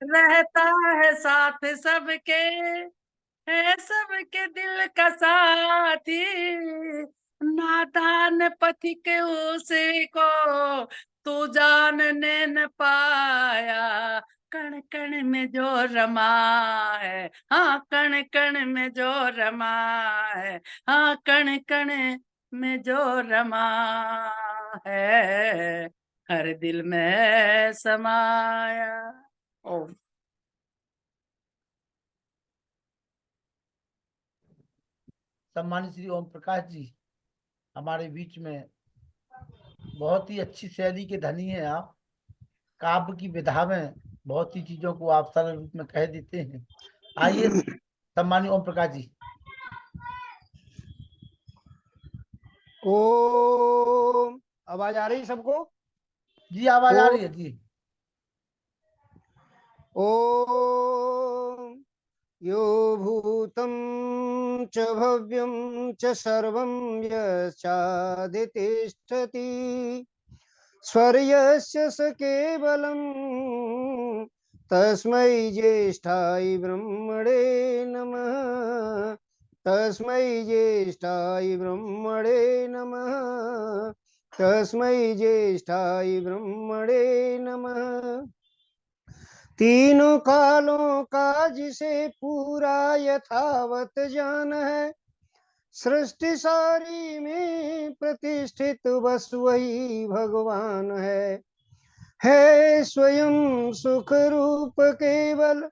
रहता है साथ सबके, है सबके दिल का साथी। नादान पथिक उसे को तू जानने न पाया, कण कण में जो रमा है, हाँ कण कण में जो रमा है, हाँ कण कण में जो रमा है, हर दिल में समाया। ओ सम्मानित श्री ओम प्रकाश जी हमारे बीच में, बहुत ही अच्छी शैली के धनी हैं आप। काव्य की विधा में बहुत सी चीजों को आप सरल रूप में कह देते हैं। आइए सम्मानित ओम प्रकाश जी। ओम, आवाज आ रही सबको? जी आवाज आ ओ रही है जी। ओम यो भूतं च भव्यं च सर्वं यच्चादितिष्ठति स्वर्यस्य स केवलं तस्मै ज्येष्ठाय ब्रह्मणे नमः। तस्मै ज्येष्ठाय ब्रह्मणे नमः। तस्मै ज्येष्ठाय ब्रह्मणे नमः। तीनों कालों का जिसे पूरा यथावत जान है, सृष्टि सारी में प्रतिष्ठित बस वही भगवान है स्वयं सुख रूप केवल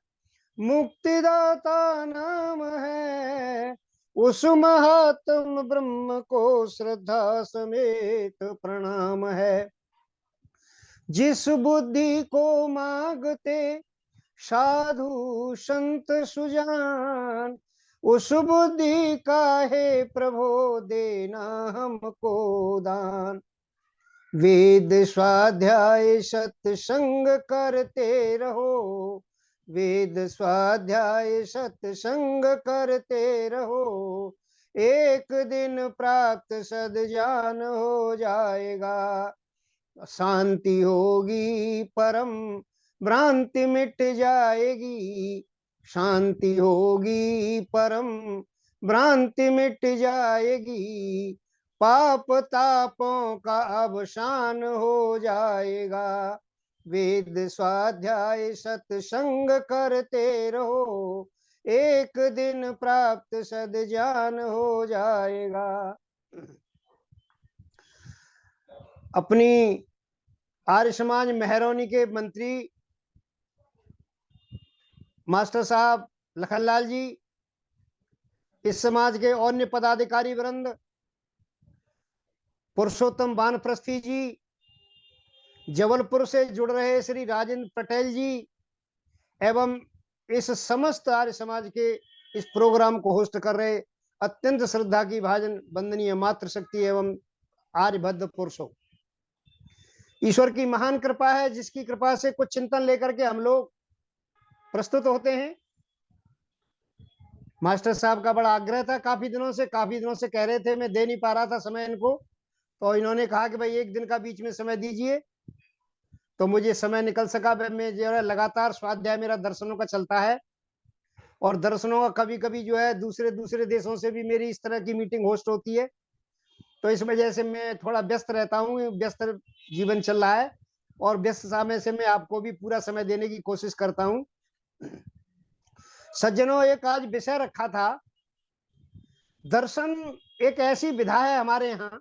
मुक्तिदाता नाम है। उस महात्म ब्रह्म को श्रद्धा समेत प्रणाम है। जिस बुद्धि को मांगते साधु संत सुजान, उस बुद्धि का है प्रभो देना हमको दान। वेद स्वाध्याय सत्संग करते रहो, वेद स्वाध्याय सत्संग करते रहो, एक दिन प्राप्त सद्जान हो जाएगा। शांति होगी परम भ्रांति मिट जाएगी, शांति होगी परम भ्रांति मिट जाएगी, पाप तापों का अवसान हो जाएगा। वेद स्वाध्याय सत्संग करते रहो, एक दिन प्राप्त सद्जान हो जाएगा। अपनी आर्य समाज मेहरौनी के मंत्री मास्टर साहब लखनलाल जी, इस समाज के अन्य पदाधिकारी वृंद, पुरुषोत्तम वानप्रस्थी जी, जबलपुर से जुड़ रहे श्री राजेंद्र पटेल जी, एवं इस समस्त आर्य समाज के इस प्रोग्राम को होस्ट कर रहे अत्यंत श्रद्धा की भाजन वंदनीय मातृशक्ति एवं आर्यभद्र पुरुषों, ईश्वर की महान कृपा है जिसकी कृपा से कुछ चिंतन लेकर के हम लोग प्रस्तुत होते हैं। मास्टर साहब का बड़ा आग्रह था, काफी दिनों से कह रहे थे, मैं दे नहीं पा रहा था समय इनको, तो इन्होंने कहा कि भाई एक दिन का बीच में समय दीजिए, तो मुझे समय निकल सका। मैं जो है लगातार स्वाध्याय मेरा दर्शनों का चलता है, और दर्शनों का कभी कभी जो है दूसरे दूसरे देशों से भी मेरी इस तरह की मीटिंग होस्ट होती है, तो इस वजह से मैं थोड़ा व्यस्त रहता हूँ, व्यस्त जीवन चल रहा है, और व्यस्त समय से मैं आपको भी पूरा समय देने की कोशिश करता हूँ। सज्जनों, एक आज विषय रखा था, दर्शन एक ऐसी विधा है हमारे यहाँ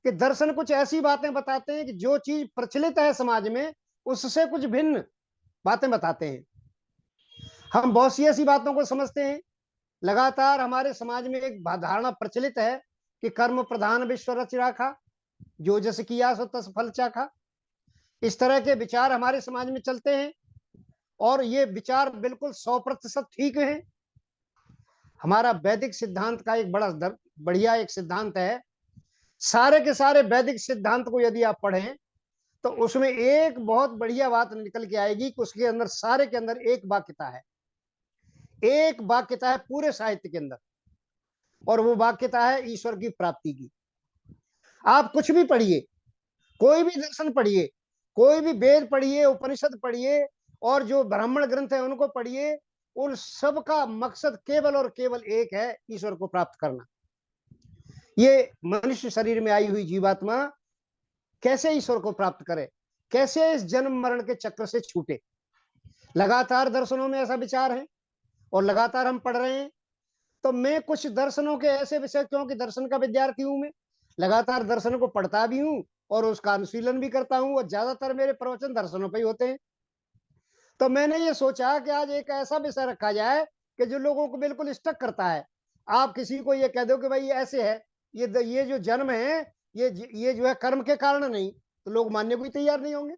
कि दर्शन कुछ ऐसी बातें बताते हैं कि जो चीज प्रचलित है समाज में उससे कुछ भिन्न बातें बताते हैं। हम बहुत सी ऐसी बातों को समझते हैं। लगातार हमारे समाज में एक धारणा प्रचलित है कि कर्म प्रधान विश्व रच राखा, जो जस किया सो तस फल चाखा। इस तरह के विचार हमारे समाज में चलते हैं, और ये विचार बिल्कुल 100% ठीक है। हमारा वैदिक सिद्धांत का एक बड़ा बढ़िया एक सिद्धांत है। सारे के सारे वैदिक सिद्धांत को यदि आप पढ़ें तो उसमें एक बहुत बढ़िया बात निकल के आएगी कि उसके अंदर सारे के अंदर एक वाक्यता है, एक वाक्यता है पूरे साहित्य के अंदर, और वो वाक्यता है ईश्वर की प्राप्ति की। आप कुछ भी पढ़िए, कोई भी दर्शन पढ़िए, कोई भी वेद पढ़िए, उपनिषद पढ़िए और जो ब्राह्मण ग्रंथ है उनको पढ़िए, उन सब का मकसद केवल और केवल एक है, ईश्वर को प्राप्त करना। ये मनुष्य शरीर में आई हुई जीवात्मा कैसे ईश्वर को प्राप्त करे, कैसे इस जन्म मरण के चक्र से छूटे। लगातार दर्शनों में ऐसा विचार है और लगातार हम पढ़ रहे हैं। तो मैं कुछ दर्शनों के ऐसे विषय, क्योंकि दर्शन का विद्यार्थी हूं, मैं लगातार दर्शन को पढ़ता भी हूं और उसका अनुशीलन भी करता हूं, और ज्यादातर मेरे प्रवचन दर्शनों पर ही होते हैं। तो मैंने ये सोचा कि आज एक ऐसा विषय रखा जाए कि जो लोगों को बिल्कुल स्टक करता है। आप किसी को ये कह दो कि भाई ये ऐसे है, ये जो जन्म है ये जो है कर्म के कारण नहीं, तो लोग मानने को ही तैयार नहीं होंगे।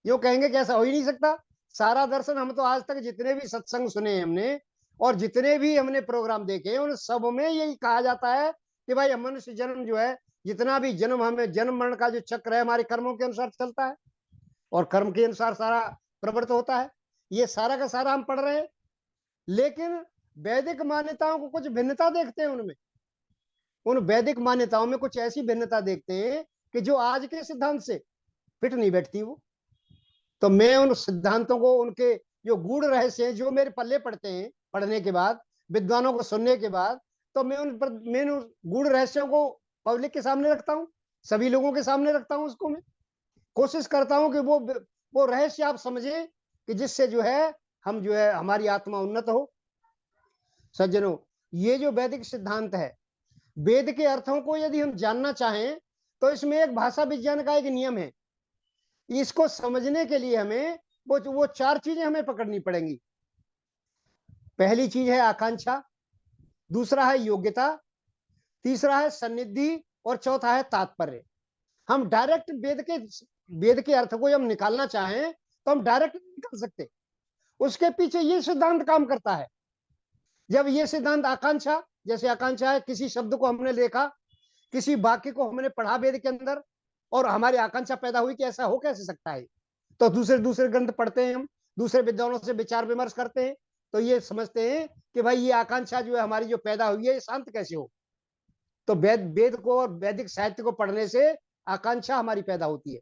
यूं कहेंगे कि ऐसा हो ही नहीं सकता। सारा दर्शन, हम तो आज तक जितने भी सत्संग सुने हैं हमने और जितने भी हमने प्रोग्राम देखे हैं, उन सब में यही कहा जाता है कि भाई मनुष्य जन्म जो है, जितना भी जन्म, हमें जन्म मरण का जो चक्र है हमारे कर्मों के अनुसार चलता है और कर्म के अनुसार सारा प्रवृत्त होता है। ये सारा का सारा हम पढ़ रहे हैं। लेकिन वैदिक मान्यताओं को कुछ भिन्नता देखते हैं उनमें, उन वैदिक मान्यताओं में कुछ ऐसी भिन्नता देखते हैं कि जो आज के सिद्धांत से फिट नहीं बैठती वो। तो मैं उन सिद्धांतों को, उनके जो गूढ़ रहस्य हैं, जो मेरे पल्ले पड़ते हैं पढ़ने के बाद, विद्वानों को सुनने के बाद, तो मैं उन गूढ़ रहस्यों को पब्लिक के सामने रखता हूँ, सभी लोगों के सामने रखता हूँ। उसको मैं कोशिश करता हूँ कि वो रहस्य आप समझे, कि जिससे जो है हम जो है हमारी आत्मा उन्नत हो। सज्जनों, ये जो वैदिक सिद्धांत है, वेद के अर्थों को यदि हम जानना चाहें तो इसमें एक भाषा विज्ञान का एक नियम है। इसको समझने के लिए हमें वो चार चीजें हमें पकड़नी पड़ेंगी। पहली चीज है आकांक्षा, दूसरा है योग्यता, तीसरा है सन्निधि और चौथा है तात्पर्य। हम डायरेक्ट वेद के अर्थ को हम निकालना चाहें तो हम डायरेक्ट नहीं निकाल सकते। उसके पीछे ये सिद्धांत काम करता है। जब ये सिद्धांत आकांक्षा, जैसे आकांक्षा है, किसी शब्द को हमने देखा, किसी वाक्य को हमने पढ़ा वेद के अंदर और हमारी आकांक्षा पैदा हुई कि ऐसा हो कैसे सकता है, तो दूसरे ग्रंथ पढ़ते हैं, हम दूसरे विद्वानों से विचार विमर्श करते हैं, तो ये समझते हैं कि भाई ये आकांक्षा जो है हमारी जो पैदा हुई है, ये शांत कैसे हो। तो वेद को और वैदिक साहित्य को पढ़ने से आकांक्षा हमारी पैदा होती है।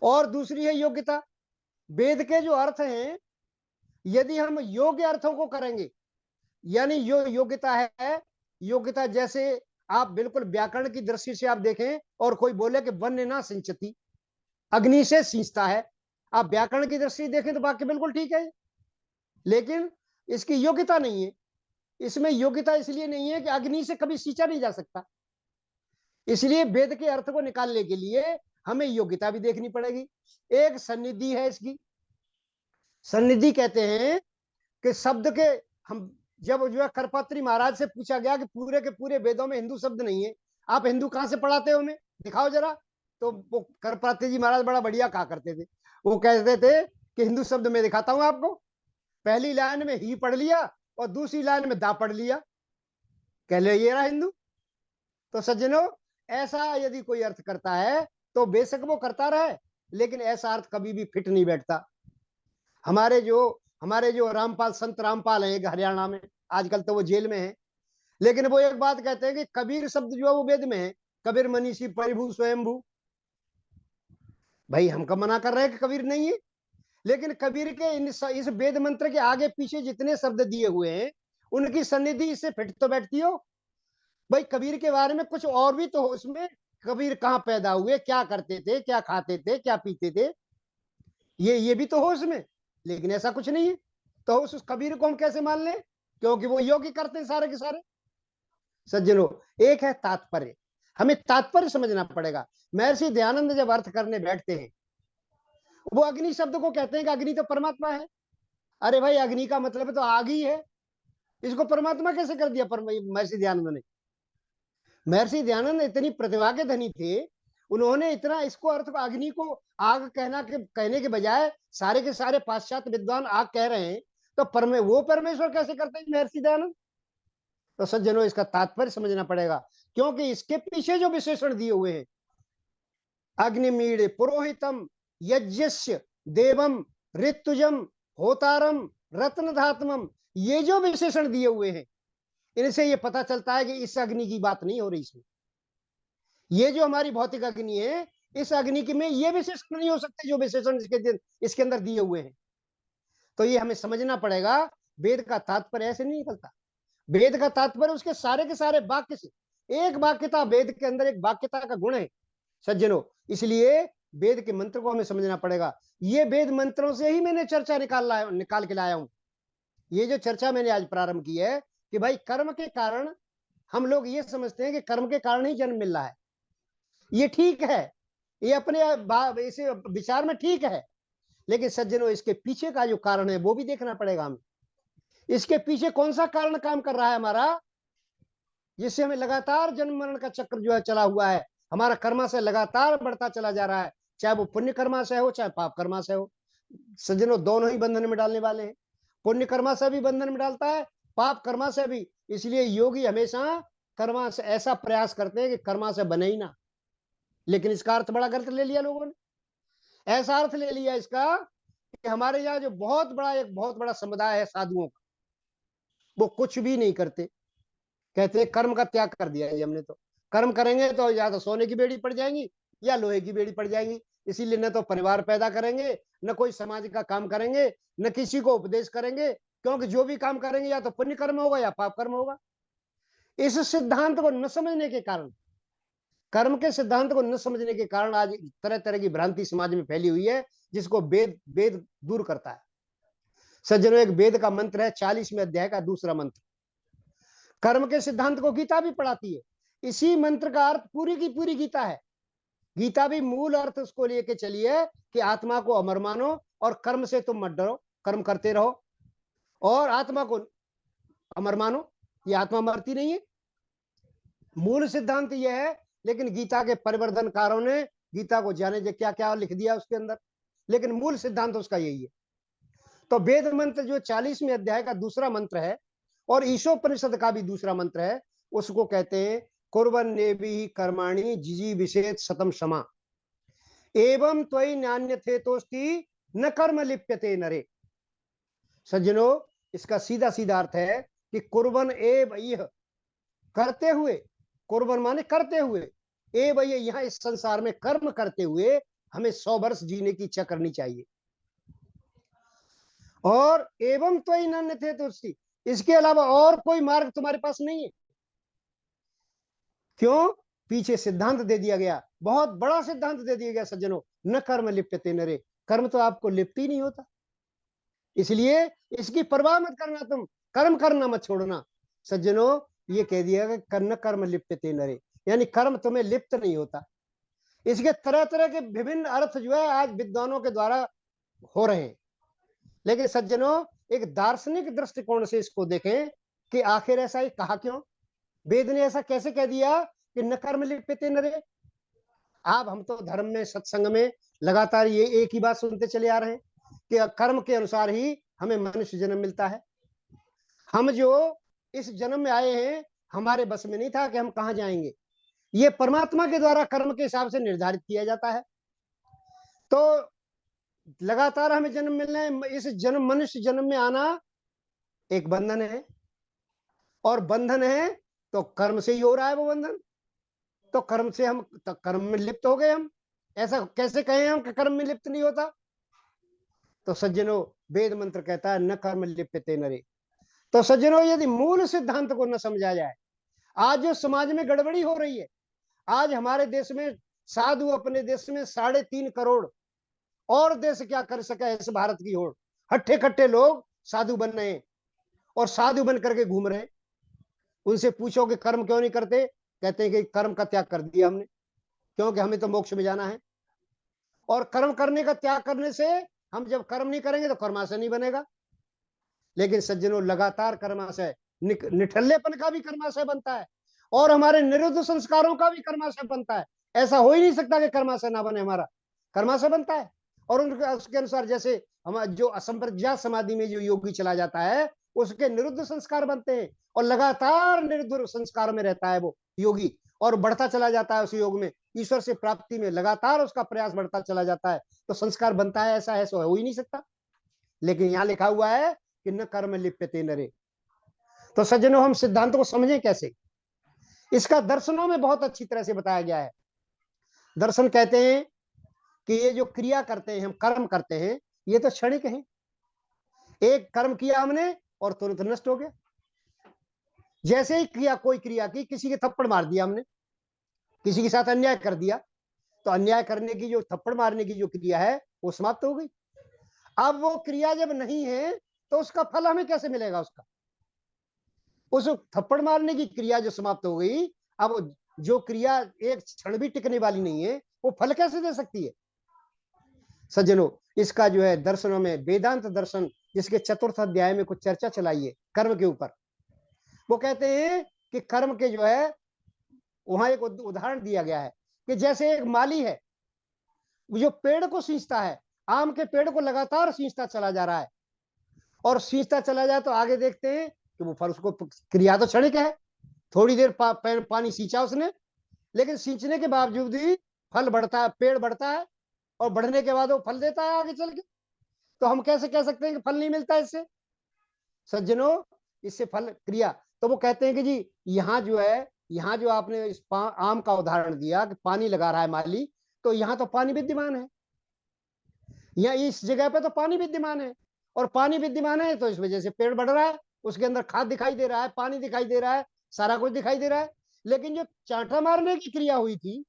और दूसरी है योग्यता। वेद के जो अर्थ हैं, यदि हम योग्य अर्थों को करेंगे, यानी योग्यता है, योग्यता जैसे आप बिल्कुल व्याकरण की दृष्टि से आप देखें और कोई बोले कि वन्य ना सिंचती, अग्नि से सींचता है, आप व्याकरण की दृष्टि देखें तो वाक्य बिल्कुल ठीक है, लेकिन इसकी योग्यता नहीं है। इसमें योग्यता इसलिए नहीं है कि अग्नि से कभी सींचा नहीं जा सकता। इसलिए वेद के अर्थ को निकालने के लिए हमें योग्यता भी देखनी पड़ेगी। एक सन्निधि है इसकी। सन्निधि कहते हैं कि शब्द के, हम जब जो है करपात्री महाराज से पूछा गया कि पूरे के पूरे वेदों में हिंदू शब्द नहीं है, आप हिंदू कहां से पढ़ाते हो, हमें दिखाओ जरा। तो वो करपात्री जी महाराज बड़ा बढ़िया कहा करते थे, वो कहते थे कि हिंदू शब्द में दिखाता हूं आपको। पहली लाइन में ही पढ़ लिया और दूसरी लाइन में दा पढ़ लिया, कह ले ये रहा हिंदू। तो सज्जनों, ऐसा यदि कोई अर्थ करता है तो बेशक वो करता रहे, लेकिन ऐसा अर्थ कभी भी फिट नहीं बैठता। हमारे जो रामपाल, संत रामपाल है हरियाणा में, आजकल तो वो जेल में है, लेकिन वो एक बात कहते हैं कि कबीर शब्द जो है वो वेद में है, कबीर मनीषी परिभू स्वयंभू। भाई हम कब मना कर रहे हैं कि कबीर नहीं है, लेकिन कबीर के इस वेद मंत्र के आगे पीछे जितने शब्द दिए हुए हैं, उनकी सन्निधि इससे फिट तो बैठती हो। भाई कबीर के बारे में कुछ और भी तो हो उसमें, कबीर कहाँ पैदा हुए, क्या करते थे, क्या खाते थे, क्या पीते थे, ये भी तो हो उसमें, लेकिन ऐसा कुछ नहीं है। तो उस कबीर को हम कैसे मान लें, क्योंकि वो योगी करते हैं सारे के सारे। सज्जनों, एक है तात्पर्य, हमें तात्पर्य समझना पड़ेगा। महर्षि दयानंद जब अर्थ करने बैठते हैं, वो अग्नि शब्द को कहते हैं कि अग्नि तो परमात्मा है। अरे भाई, अग्नि का मतलब तो आग ही है, इसको परमात्मा कैसे कर दिया महर्षि दयानंद ने। महर्षि दयानंद इतनी प्रतिभा के धनी थे, उन्होंने इतना इसको अर्थ को, अग्नि को आग कहने के बजाय सारे के सारे पाश्चात्य विद्वान आग कह रहे हैं, तो वो परमेश्वर कैसे करते हैं महर्षि दयानंद। तो सज्जनों, इसका तात्पर्य समझना पड़ेगा, क्योंकि इसके पीछे जो विशेषण दिए हुए हैं, अग्निमीड़ पुरोहितम यज्ञस्य देवम ऋतुजम होतारम रत्नधात्मम, ये जो विशेषण दिए हुए हैं, इनसे ये पता चलता है कि इस अग्नि की बात नहीं हो रही इसमें। ये जो हमारी भौतिक अग्नि है, इस अग्नि के में ये विशेषण नहीं हो सकते जो विशेषण इसके अंदर दिए हुए हैं। तो ये हमें समझना पड़ेगा, वेद का तात्पर्य ऐसे नहीं निकलता। वेद का तात्पर्य उसके सारे के सारे वाक्य से, एक वाक्यता, वेद के अंदर एक वाक्यता का गुण है सज्जनों। इसलिए वेद के मंत्र को हमें समझना पड़ेगा। ये वेद मंत्रों से ही मैंने चर्चा निकाल के लाया हूं। ये जो चर्चा मैंने आज प्रारंभ की है कि भाई कर्म के कारण, हम लोग ये समझते हैं कि कर्म के कारण ही जन्म मिल रहा है, ये ठीक है, ये अपने इसे विचार में ठीक है, लेकिन सज्जनों इसके पीछे का जो कारण है वो भी देखना पड़ेगा हमें। इसके पीछे कौन सा कारण काम कर रहा है हमारा, जिससे हमें लगातार जन्म मरण का चक्र जो है चला हुआ है, हमारा कर्मा से लगातार बढ़ता चला जा रहा है, चाहे वो पुण्य कर्मा से हो चाहे पाप कर्मा से हो। सज्जनों दोनों ही बंधन में डालने वाले हैं, पुण्य कर्मा से भी बंधन में डालता है, पाप कर्मा से भी। इसलिए योगी हमेशा कर्मा से ऐसा प्रयास करते हैं कि कर्मा से बने ही ना। लेकिन इसका अर्थ बड़ा गलत ले लिया लोगों ने। ऐसा अर्थ ले लिया इसका कि हमारे यहाँ जो एक बहुत बड़ा समुदाय है साधुओं का, वो कुछ भी नहीं करते, कहते हैं कर्म का त्याग कर दिया है हमने। तो कर्म करेंगे तो या तो सोने की बेड़ी पड़ जाएंगी या लोहे की बेड़ी पड़ जाएंगी। इसीलिए न तो परिवार पैदा करेंगे, न कोई समाज का काम करेंगे, न किसी को उपदेश करेंगे, क्योंकि जो भी काम करेंगे या तो पुण्य कर्म होगा या पाप कर्म होगा। इस सिद्धांत को न समझने के कारण, कर्म के सिद्धांत को न समझने के कारण आज तरह तरह की भ्रांति समाज में फैली हुई है, जिसको वेद दूर करता है। सज्जनों एक वेद का मंत्र है 40वें अध्याय का दूसरा मंत्र, कर्म के सिद्धांत को गीता भी पढ़ाती है। इसी मंत्र का अर्थ पूरी की पूरी गीता है। गीता भी मूल अर्थ उसको लेके चलिए कि आत्मा को अमर मानो और कर्म से तुम मत डरो, कर्म करते रहो और आत्मा को अमर मानो। ये आत्मा मरती नहीं है, मूल सिद्धांत यह है। लेकिन गीता के परिवर्तनकारों ने गीता को जाने जो क्या क्या लिख दिया उसके अंदर, लेकिन मूल सिद्धांत उसका यही है। तो वेद मंत्र जो 40वें अध्याय का दूसरा मंत्र है और ईशोपनिषद का भी दूसरा मंत्र है, उसको कहते हैं कुर्वन् नेभिः कर्माणि जिजी विशेष शतम क्षमा एवं त्वयि नान्यथेतोस्ति न कर्म लिप्यते नरे। सज्जनों इसका सीधा सीधा अर्थ है कि कुर्वन् एव यह, करते हुए, कुर्वन् माने करते हुए, एव यह, यहाँ इस संसार में कर्म करते हुए हमें 100 वर्ष जीने की इच्छा करनी चाहिए। और एवं त्वयि नान्यथेतोस्ति, इसके अलावा और कोई मार्ग तुम्हारे पास नहीं है। क्यों? पीछे सिद्धांत दे दिया गया, बहुत बड़ा सिद्धांत दे दिया गया सज्जनों, न कर्म लिप्यते नरे, कर्म तो आपको लिप्त ही नहीं होता, इसलिए इसकी परवाह मत करना, तुम कर्म करना मत छोड़ना। सज्जनों ये कह दिया कि न कर्म लिप्यते नरे, यानी कर्म तुम्हें लिप्त नहीं होता। इसके तरह तरह के विभिन्न अर्थ जो है आज विद्वानों के द्वारा हो रहे हैं। लेकिन सज्जनों एक दार्शनिक दृष्टिकोण से इसको देखें कि आखिर ऐसा ही कहा क्यों, वेद ने ऐसा कैसे कह दिया कि न कर्म लिप्यते नरे। आप हम तो धर्म में, सत्संग में लगातार ये एक ही बात सुनते चले आ रहे हैं कि कर्म के अनुसार ही हमें मनुष्य जन्म मिलता है। हम जो इस जन्म में आए हैं हमारे बस में नहीं था कि हम कहाँ जाएंगे, ये परमात्मा के द्वारा कर्म के हिसाब से निर्धारित किया जाता है। तो लगातार हमें जन्म मिलना है, इस जन्म, मनुष्य जन्म में आना एक बंधन है, और बंधन है तो कर्म से ही हो रहा है वो बंधन। तो कर्म से हम, तो कर्म में लिप्त हो गए हम। ऐसा कैसे कहें हम कि कर्म में लिप्त नहीं होता? तो सज्जनों वेद मंत्र कहता है न कर्म लिप्यते नरे। तो सज्जनों यदि मूल सिद्धांत को न समझा जाए, आज जो समाज में गड़बड़ी हो रही है, आज हमारे देश में साधु, अपने देश में 3.5 करोड़, और देश क्या कर सका इस भारत की होड़, हट्ठे कट्टे लोग साधु बन रहे हैं और साधु बन करके घूम रहे हैं। उनसे पूछो कि कर्म क्यों नहीं करते, कहते हैं कि कर्म का त्याग कर दिया हमने, क्योंकि हमें तो मोक्ष में जाना है। और कर्म करने का त्याग करने से, हम जब कर्म नहीं करेंगे तो कर्माशय नहीं बनेगा। लेकिन सज्जनों लगातार कर्माशय, निठल्लेपन का भी कर्माशय बनता है और हमारे निरुद्ध संस्कारों का भी कर्माशय बनता है। ऐसा हो ही नहीं सकता कि कर्माशय ना बने, हमारा कर्माशय बनता है। और उसके अनुसार जैसे हमारा जो असंप्रज्ञात समाधि में जो योगी चला जाता है उसके निरुद्ध संस्कार बनते हैं और लगातार निरुद्ध संस्कार में रहता है वो योगी और बढ़ता चला जाता है उस योग में, ईश्वर से प्राप्ति में लगातार उसका प्रयास बढ़ता चला जाता है, तो संस्कार बनता है। ऐसा है सो हो ही नहीं सकता। लेकिन यहाँ लिखा हुआ है कि न कर्म लिप्यते नरे। तो सज्जनों हम सिद्धांत को समझें कैसे? इसका दर्शनों में बहुत अच्छी तरह से बताया गया है। दर्शन कहते हैं कि ये जो क्रिया करते हैं, हम कर्म करते हैं, ये तो क्षणिक हैं। एक कर्म किया हमने और तुरंत नष्ट हो गया। जैसे ही क्रिया, कोई क्रिया की, किसी के थप्पड़ मार दिया हमने, किसी के साथ अन्याय कर दिया, तो अन्याय करने की जो थप्पड़ मारने की जो क्रिया है वो समाप्त हो गई। अब वो क्रिया जब नहीं है तो उसका फल हमें कैसे मिलेगा? उसका, उस थप्पड़ मारने की क्रिया जो समाप्त हो गई, अब जो क्रिया एक क्षण भी टिकने वाली नहीं है, वो फल कैसे दे सकती है? सज्जनों, इसका जो है दर्शनों में, वेदांत दर्शन जिसके चतुर्थ अध्याय में कुछ चर्चा चलाई है कर्म के ऊपर, वो कहते हैं कि कर्म के जो है, वहां एक उदाहरण दिया गया है कि जैसे एक माली है जो पेड़ को सींचता है, आम के पेड़ को लगातार सींचता चला जा रहा है, और सींचता चला जाए तो आगे देखते हैं कि वो फल, उसको क्रिया तो क्षणिक है, थोड़ी देर पानी सींचा उसने, लेकिन सींचने के बावजूद ही फल बढ़ता है, पेड़ बढ़ता है, और बढ़ने के बाद वो फल देता है आगे चल के। तो हम कैसे कह सकते हैं कि फल नहीं मिलता इससे? सज्जनों, इससे फल क्रिया, तो वो कहते हैं कि जी यहाँ जो है, यहाँ जो आपने इस आम का उदाहरण दिया कि पानी लगा रहा है माली, तो यहाँ तो पानी विद्यमान है, यहाँ इस जगह पे तो पानी विद्यमान है, और पानी विद्यमान है तो इस वजह से पेड़ बढ़ रहा है, उसके अंदर खाद दिखाई दे रहा है, पानी दिखाई दे रहा है, सारा कुछ दिखाई दे रहा है। लेकिन जो चांटा मारने की क्रिया हुई थी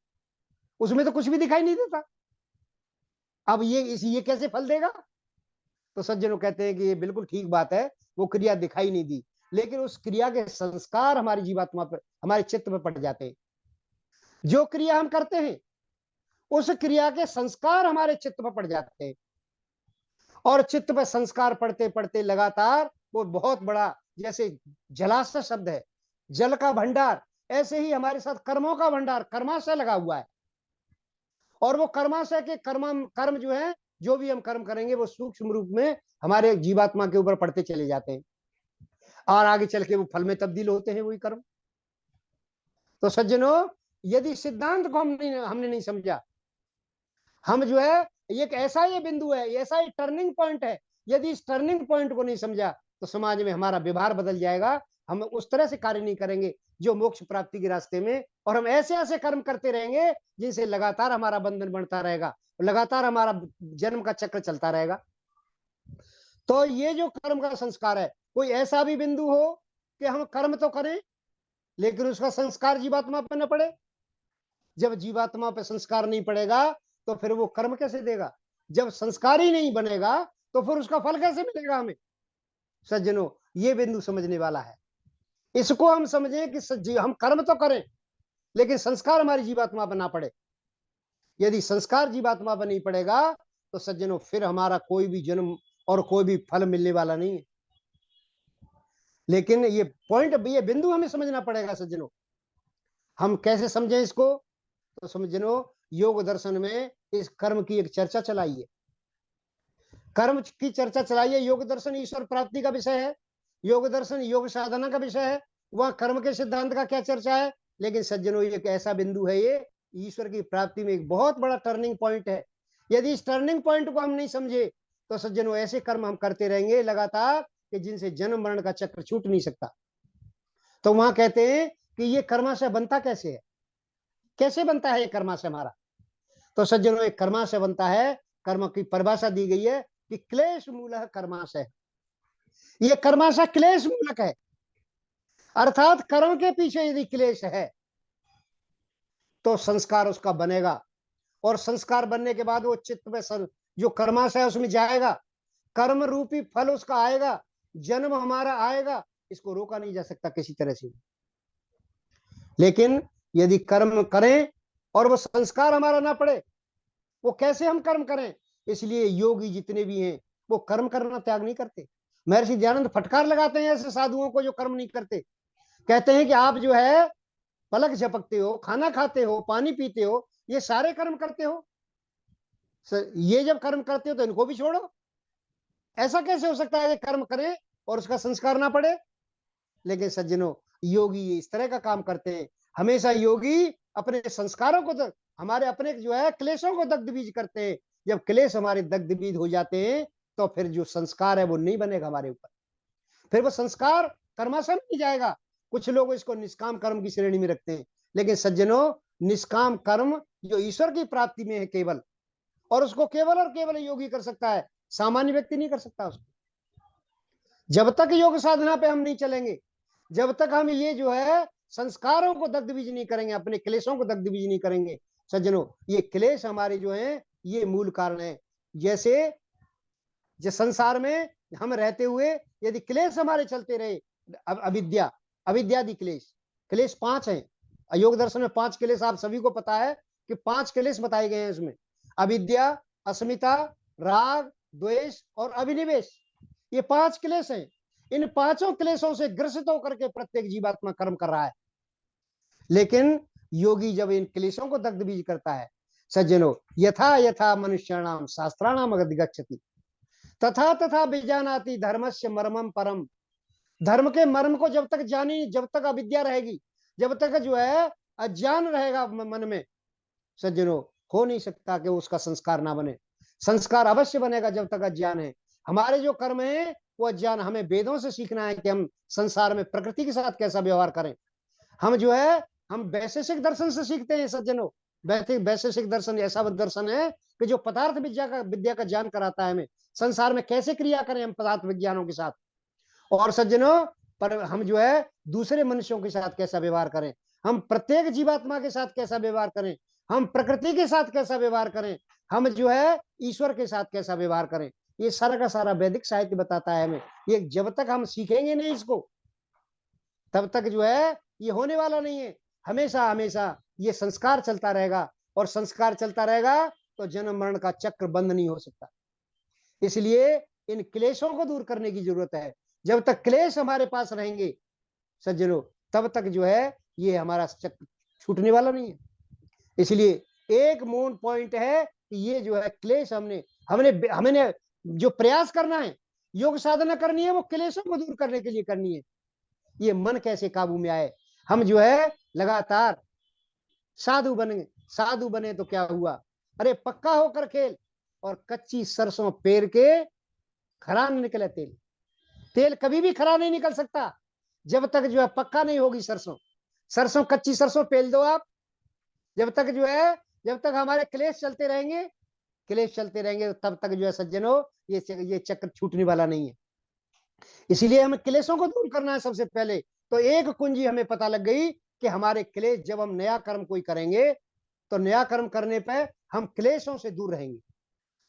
उसमें तो कुछ भी दिखाई नहीं देता। अब ये कैसे फल देगा? तो सज्जनों कहते हैं कि ये बिल्कुल ठीक बात है, वो क्रिया दिखाई नहीं दी, लेकिन उस क्रिया के संस्कार हमारी जीवात्मा पर, हमारे चित्त में पड़ जाते हैं। जो क्रिया हम करते हैं उस क्रिया के संस्कार हमारे चित्त पर पड़ जाते हैं, और चित्त पर संस्कार पड़ते पड़ते लगातार वो बहुत बड़ा, जैसे जलाशय शब्द है, जल का भंडार, ऐसे ही हमारे साथ कर्मों का भंडार, कर्माशय लगा हुआ है, और वो कर्माशय के कर्म जो है, जो भी हम कर्म करेंगे वो सूक्ष्म रूप में हमारे जीवात्मा के ऊपर पड़ते चले जाते हैं, और आगे चल के वो फल में तब्दील होते हैं वही कर्म। तो सज्जनों, यदि सिद्धांत को हमने नहीं समझा, हम जो है, एक ऐसा ये बिंदु है, ऐसा ही टर्निंग पॉइंट है, यदि इस टर्निंग पॉइंट को नहीं समझा तो समाज में हमारा व्यवहार बदल जाएगा, हम उस तरह से कार्य नहीं करेंगे जो मोक्ष प्राप्ति के रास्ते में, और हम ऐसे ऐसे कर्म करते रहेंगे जिनसे लगातार हमारा बंधन बढ़ता रहेगा, लगातार हमारा जन्म का चक्र चलता रहेगा। तो ये जो कर्म का संस्कार है, कोई ऐसा भी बिंदु हो कि हम कर्म तो करें लेकिन उसका संस्कार जीवात्मा पर न पड़े। जब जीवात्मा पर संस्कार नहीं पड़ेगा तो फिर वो कर्म कैसे देगा? जब संस्कार ही नहीं बनेगा तो फिर उसका फल कैसे मिलेगा हमें? सज्जनों, ये बिंदु समझने वाला है। इसको हम समझें कि हम कर्म तो करें लेकिन संस्कार हमारी जीवात्मा पर ना पड़े। यदि संस्कार जीवात्मा पर नहीं पड़ेगा तो सज्जनों फिर हमारा कोई भी जन्म और कोई भी फल मिलने वाला नहीं है। लेकिन ये पॉइंट, ये बिंदु हमें समझना पड़ेगा सज्जनों। हम कैसे समझें इसको? तो समझो, योग दर्शन में इस कर्म की एक चर्चा चलाई है, कर्म की चर्चा चलाई है। योग दर्शन ईश्वर प्राप्ति का विषय है, योग दर्शन योग साधना का विषय है, वह कर्म के सिद्धांत का क्या चर्चा है। लेकिन सज्जनों, ये एक ऐसा बिंदु है, ये ईश्वर की प्राप्ति में एक बहुत बड़ा टर्निंग पॉइंट है। यदि इस टर्निंग पॉइंट को हम नहीं समझे तो सज्जनों ऐसे कर्म हम करते रहेंगे लगातार कि जिनसे जन्म मरण का चक्र छूट नहीं सकता। तो वहां कहते हैं कि ये कर्माशय बनता कैसे है, कैसे बनता है ये कर्माशय हमारा? तो सज्जनों, एक कर्माशय बनता है, कर्म की परिभाषा दी गई है कि क्लेश मूलः कर्माशय। ये कर्माशय क्लेश मूलक है, अर्थात कर्म के पीछे यदि क्लेश है तो संस्कार उसका बनेगा, और संस्कार बनने के बाद वो चित्त में जो कर्माशय है उसमें जाएगा, कर्म रूपी फल उसका आएगा, जन्म हमारा आएगा, इसको रोका नहीं जा सकता किसी तरह से। लेकिन यदि कर्म करें और वो संस्कार हमारा ना पड़े, वो कैसे हम कर्म करें? इसलिए योगी जितने भी हैं वो कर्म करना त्याग नहीं करते। महर्षि दयानंद फटकार लगाते हैं ऐसे साधुओं को जो कर्म नहीं करते। कहते हैं कि आप जो है पलक झपकते हो, खाना खाते हो, पानी पीते हो, ये सारे कर्म करते हो, ये जब कर्म करते हो तो इनको भी छोड़ो। ऐसा कैसे हो सकता है कि कर्म करें और उसका संस्कार ना पड़े? लेकिन सज्जनों, योगी इस तरह का काम करते हैं। हमेशा योगी अपने संस्कारों को, हमारे अपने जो है क्लेशों को दग्ध बीज करते हैं। जब क्लेश हमारे दग्ध बीज हो जाते हैं तो फिर जो संस्कार है वो नहीं बनेगा हमारे ऊपर, फिर वो संस्कार कर्माशय नहीं जाएगा। कुछ लोग इसको निष्काम कर्म की श्रेणी में रखते हैं, लेकिन सज्जनों, निष्काम कर्म जो ईश्वर की प्राप्ति में है केवल, और उसको केवल और केवल योगी कर सकता है, सामान्य व्यक्ति नहीं कर सकता उसको। जब तक योग साधना पे हम नहीं चलेंगे, जब तक हम ये जो है संस्कारों को दग्ध बीज नहीं करेंगे, अपने क्लेशों को दग्ध बीज नहीं करेंगे सज्जनों, ये क्लेश हमारे जो है ये मूल कारण है। जैसे जिस संसार में हम रहते हुए यदि क्लेश हमारे चलते रहे, अविद्या, अविद्यादि क्लेश, क्लेश 5 हैं योग दर्शन में। 5 क्लेश आप सभी को पता है कि 5 क्लेश बताए गए हैं इसमें, अविद्या, अस्मिता, राग, द्वेष और अभिनिवेश, ये 5 क्लेश हैं। इन 5 क्लेशों से ग्रसित होकर के प्रत्येक जीवात्मा कर्म कर रहा है। लेकिन योगी जब इन क्लेशों को दग्ध बीज करता है सज्जनों, यथा यथा मनुष्याणाम शास्त्राणाम अधिगच्छति तथा तथा विजानाति धर्मस्य मर्मम परम। धर्म के मर्म को जब तक जानी, जब तक अविद्या रहेगी, जब तक जो है अज्ञान रहेगा मन में सज्जनों, हो नहीं सकता कि उसका संस्कार ना बने। संस्कार अवश्य बनेगा जब तक अज्ञान है। हमारे जो कर्म है वो अज्ञान, हमें वेदों से सीखना है कि हम संसार में प्रकृति के साथ कैसा व्यवहार करें। हम जो है हम वैशेषिक दर्शन से सीखते हैं सज्जनों। वैशेषिक दर्शन ऐसा दर्शन है कि जो पदार्थ विद्या का ज्ञान कराता है हमें, संसार में कैसे क्रिया करें हम पदार्थ विज्ञानों के साथ। और सज्जनों पर हम जो है दूसरे मनुष्यों के साथ कैसा व्यवहार करें, हम प्रत्येक जीवात्मा के साथ कैसा व्यवहार करें, हम प्रकृति के साथ कैसा व्यवहार करें, हम जो है ईश्वर के साथ कैसा व्यवहार करें, ये सारा का सारा वैदिक साहित्य बताता है हमें। ये जब तक हम सीखेंगे नहीं इसको, तब तक जो है ये होने वाला नहीं है। हमेशा हमेशा ये संस्कार चलता रहेगा, और संस्कार चलता रहेगा तो जन्म मरण का चक्र बंद नहीं हो सकता। इसलिए इन क्लेशों को दूर करने की जरूरत है। जब तक क्लेश हमारे पास रहेंगे सज्जनों, तब तक जो है ये हमारा चक्र छूटने वाला नहीं है। इसलिए एक मूल पॉइंट है कि ये जो है क्लेश हमने हमने जो प्रयास करना है, योग साधना करनी है, वो क्लेशों को दूर करने के लिए करनी है। ये मन कैसे काबू में आए, हम जो है लगातार साधु बने तो क्या हुआ, अरे पक्का होकर खेल, और कच्ची सरसों पेर के खरा न निकले तेल। तेल कभी भी खरा नहीं निकल सकता जब तक जो है पक्का नहीं होगी सरसों। कच्ची सरसों पेल दो आप, जब तक जो है, जब तक हमारे क्लेश चलते रहेंगे तब तक जो है सज्जनों ये चक्र छूटने वाला नहीं है। इसीलिए हमें क्लेशों को दूर करना है सबसे पहले। तो एक कुंजी हमें पता लग गई कि हमारे क्लेश, जब हम नया कर्म कोई करेंगे तो नया कर्म करने पर हम क्लेशों से दूर रहेंगे,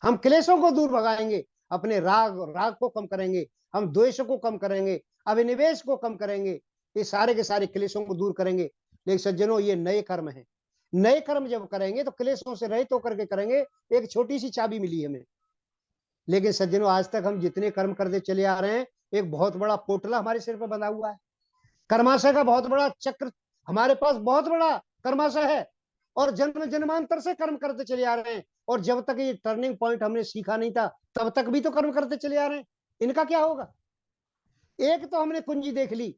हम क्लेशों को दूर भगाएंगे, अपने राग को कम करेंगे, हम द्वेष को कम करेंगे, अभिनिवेश को कम करेंगे, ये सारे के सारे क्लेशों को दूर करेंगे। लेकिन सज्जनों ये नए कर्म है, नए कर्म जब करेंगे तो क्लेशों से रहित होकर के करेंगे। एक छोटी सी चाबी मिली हमें, लेकिन सज्जनों आज तक हम जितने कर्म करते चले आ रहे हैं, एक बहुत बड़ा पोटला हमारे सिर पर बंधा हुआ है, कर्माशय का बहुत बड़ा चक्र हमारे पास, बहुत बड़ा कर्माशय है, और जन्म जन्मांतर से कर्म करते चले आ रहे हैं। और जब तक ये टर्निंग पॉइंट हमने सीखा नहीं था, तब तक भी तो कर्म करते चले आ रहे हैं। इनका क्या होगा? एक तो हमने कुंजी देख ली,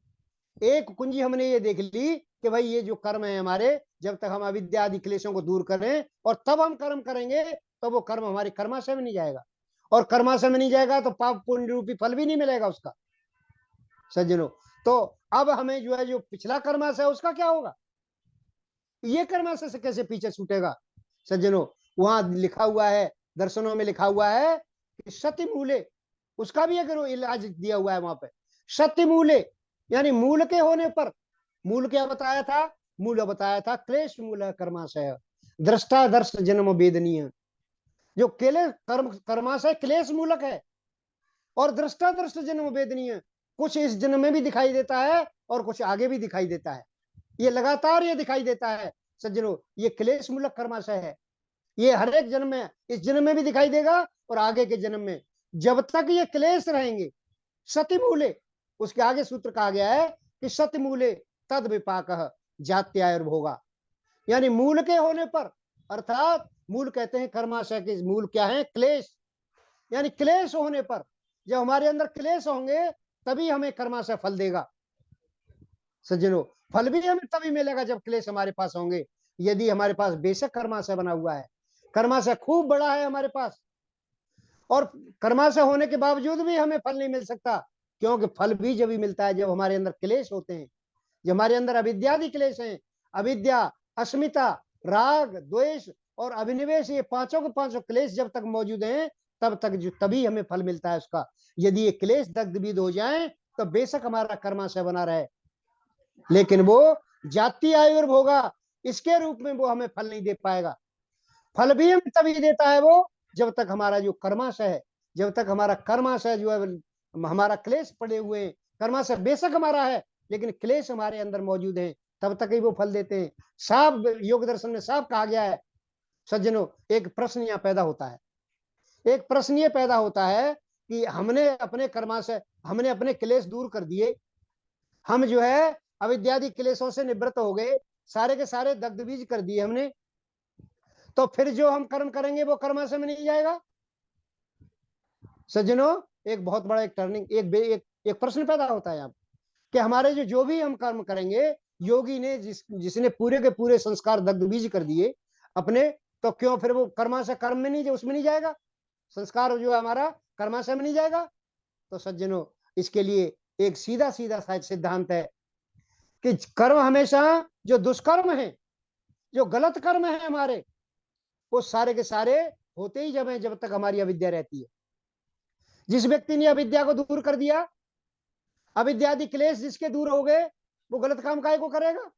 एक कुंजी हमने ये देख ली कि भाई ये जो कर्म है हमारे, जब तक हम अविद्या आदि क्लेशों को दूर करें और तब हम कर्म करेंगे, तो वो कर्म हमारे कर्माशय में नहीं जाएगा, और कर्माशय में नहीं जाएगा तो पाप पुण्य रूपी फल भी नहीं मिलेगा उसका सज्जनों। तो अब हमें जो है जो पिछला कर्माशय है उसका क्या होगा? ये कर्माशय से कैसे पीछे छूटेगा सज्जनों? वहां लिखा हुआ है, दर्शनों में लिखा हुआ है कि सत्य मूले, उसका भी अगर इलाज दिया हुआ है वहां पे, सत्य मूले यानी मूल के होने पर। मूल क्या बताया था? मूल बताया था क्लेश मूल कर्माशय दृष्टा दर्श जन्म वेदनीय। जो केले कर्माशय क्लेश मूलक है और दृष्टा दृष्ट जन्म वेदनीय, कुछ इस जन्म में भी दिखाई देता है और कुछ आगे भी दिखाई देता है। ये लगातार ये दिखाई देता है सज्जनों, ये क्लेश मूलक कर्माशय है। ये हर एक जन्म में, इस जन्म में भी दिखाई देगा और आगे के जन्म में। जब तक ये क्लेश रहेंगे, सति मूले, उसके आगे सूत्र कहा गया है कि सति मूले तद विपाक जात्यायुर्भोगा, यानी मूल के होने पर, अर्थात मूल कहते हैं कर्माशय के मूल क्या है? क्लेश, यानी क्लेश होने पर, जब हमारे अंदर क्लेश होंगे तभी हमें कर्माशय फल देगा सज्जनों। फल भी हमें तभी मिलेगा जब क्लेश हमारे पास होंगे। यदि हमारे पास बेशक कर्माशय बना हुआ है, कर्माशय खूब बड़ा है हमारे पास, और कर्माशय होने के बावजूद भी हमें फल नहीं मिल सकता, क्योंकि फल भी जब भी मिलता है जब हमारे अंदर क्लेश होते हैं, जब हमारे अंदर अविद्यादि क्लेश हैं, अविद्या अस्मिता, राग, द्वेष और अभिनिवेश, ये पांचों के पांचों क्लेश जब तक मौजूद हैं तब तक तभी हमें फल मिलता है उसका। यदि ये क्लेश दग्धविद हो जाए तो बेशक हमारा कर्माशय बना रहे, लेकिन वो जाति आयुर्भोगा इसके रूप में वो हमें फल नहीं दे पाएगा। फल भी हमें तभी देता है वो जब तक हमारा जो कर्माशय है, जब तक हमारा कर्माशय जो है, हमारा क्लेश पड़े हुए हैं, कर्माशय बेशक हमारा है लेकिन क्लेश हमारे अंदर मौजूद है, तब तक ही वो फल देते हैं। साफ योग दर्शन में साफ कहा गया है सज्जनों। एक प्रश्न यहाँ पैदा होता है, एक प्रश्न ये पैदा होता है कि हमने अपने कर्माशय, हमने अपने क्लेश दूर कर दिए, हम जो है अविद्यादि क्लेशों से निवृत्त हो गए, सारे के सारे दग्धबीज कर दिए हमने, तो फिर जो हम कर्म करेंगे वो कर्माशय में नहीं जाएगा। सज्जनों, एक बहुत बड़ा एक टर्निंग, एक प्रश्न पैदा होता है यहाँ कि हमारे जो भी हम कर्म करेंगे, योगी ने जिसने पूरे के पूरे संस्कार दग्धबीज कर दिए अपने, तो क्यों फिर वो कर्माशय कर्म में नहीं, उसमें नहीं जाएगा, संस्कार जो है हमारा कर्माशय में नहीं जाएगा। तो सज्जनों, इसके लिए एक सीधा सीधा सिद्धांत है कि कर्म हमेशा, जो दुष्कर्म है, जो गलत कर्म है हमारे, वो सारे के सारे होते ही जब तक हमारी अविद्या रहती है। जिस व्यक्ति ने अविद्या को दूर कर दिया, अविद्यादि क्लेश जिसके दूर हो गए, वो गलत काम काहे को करेगा।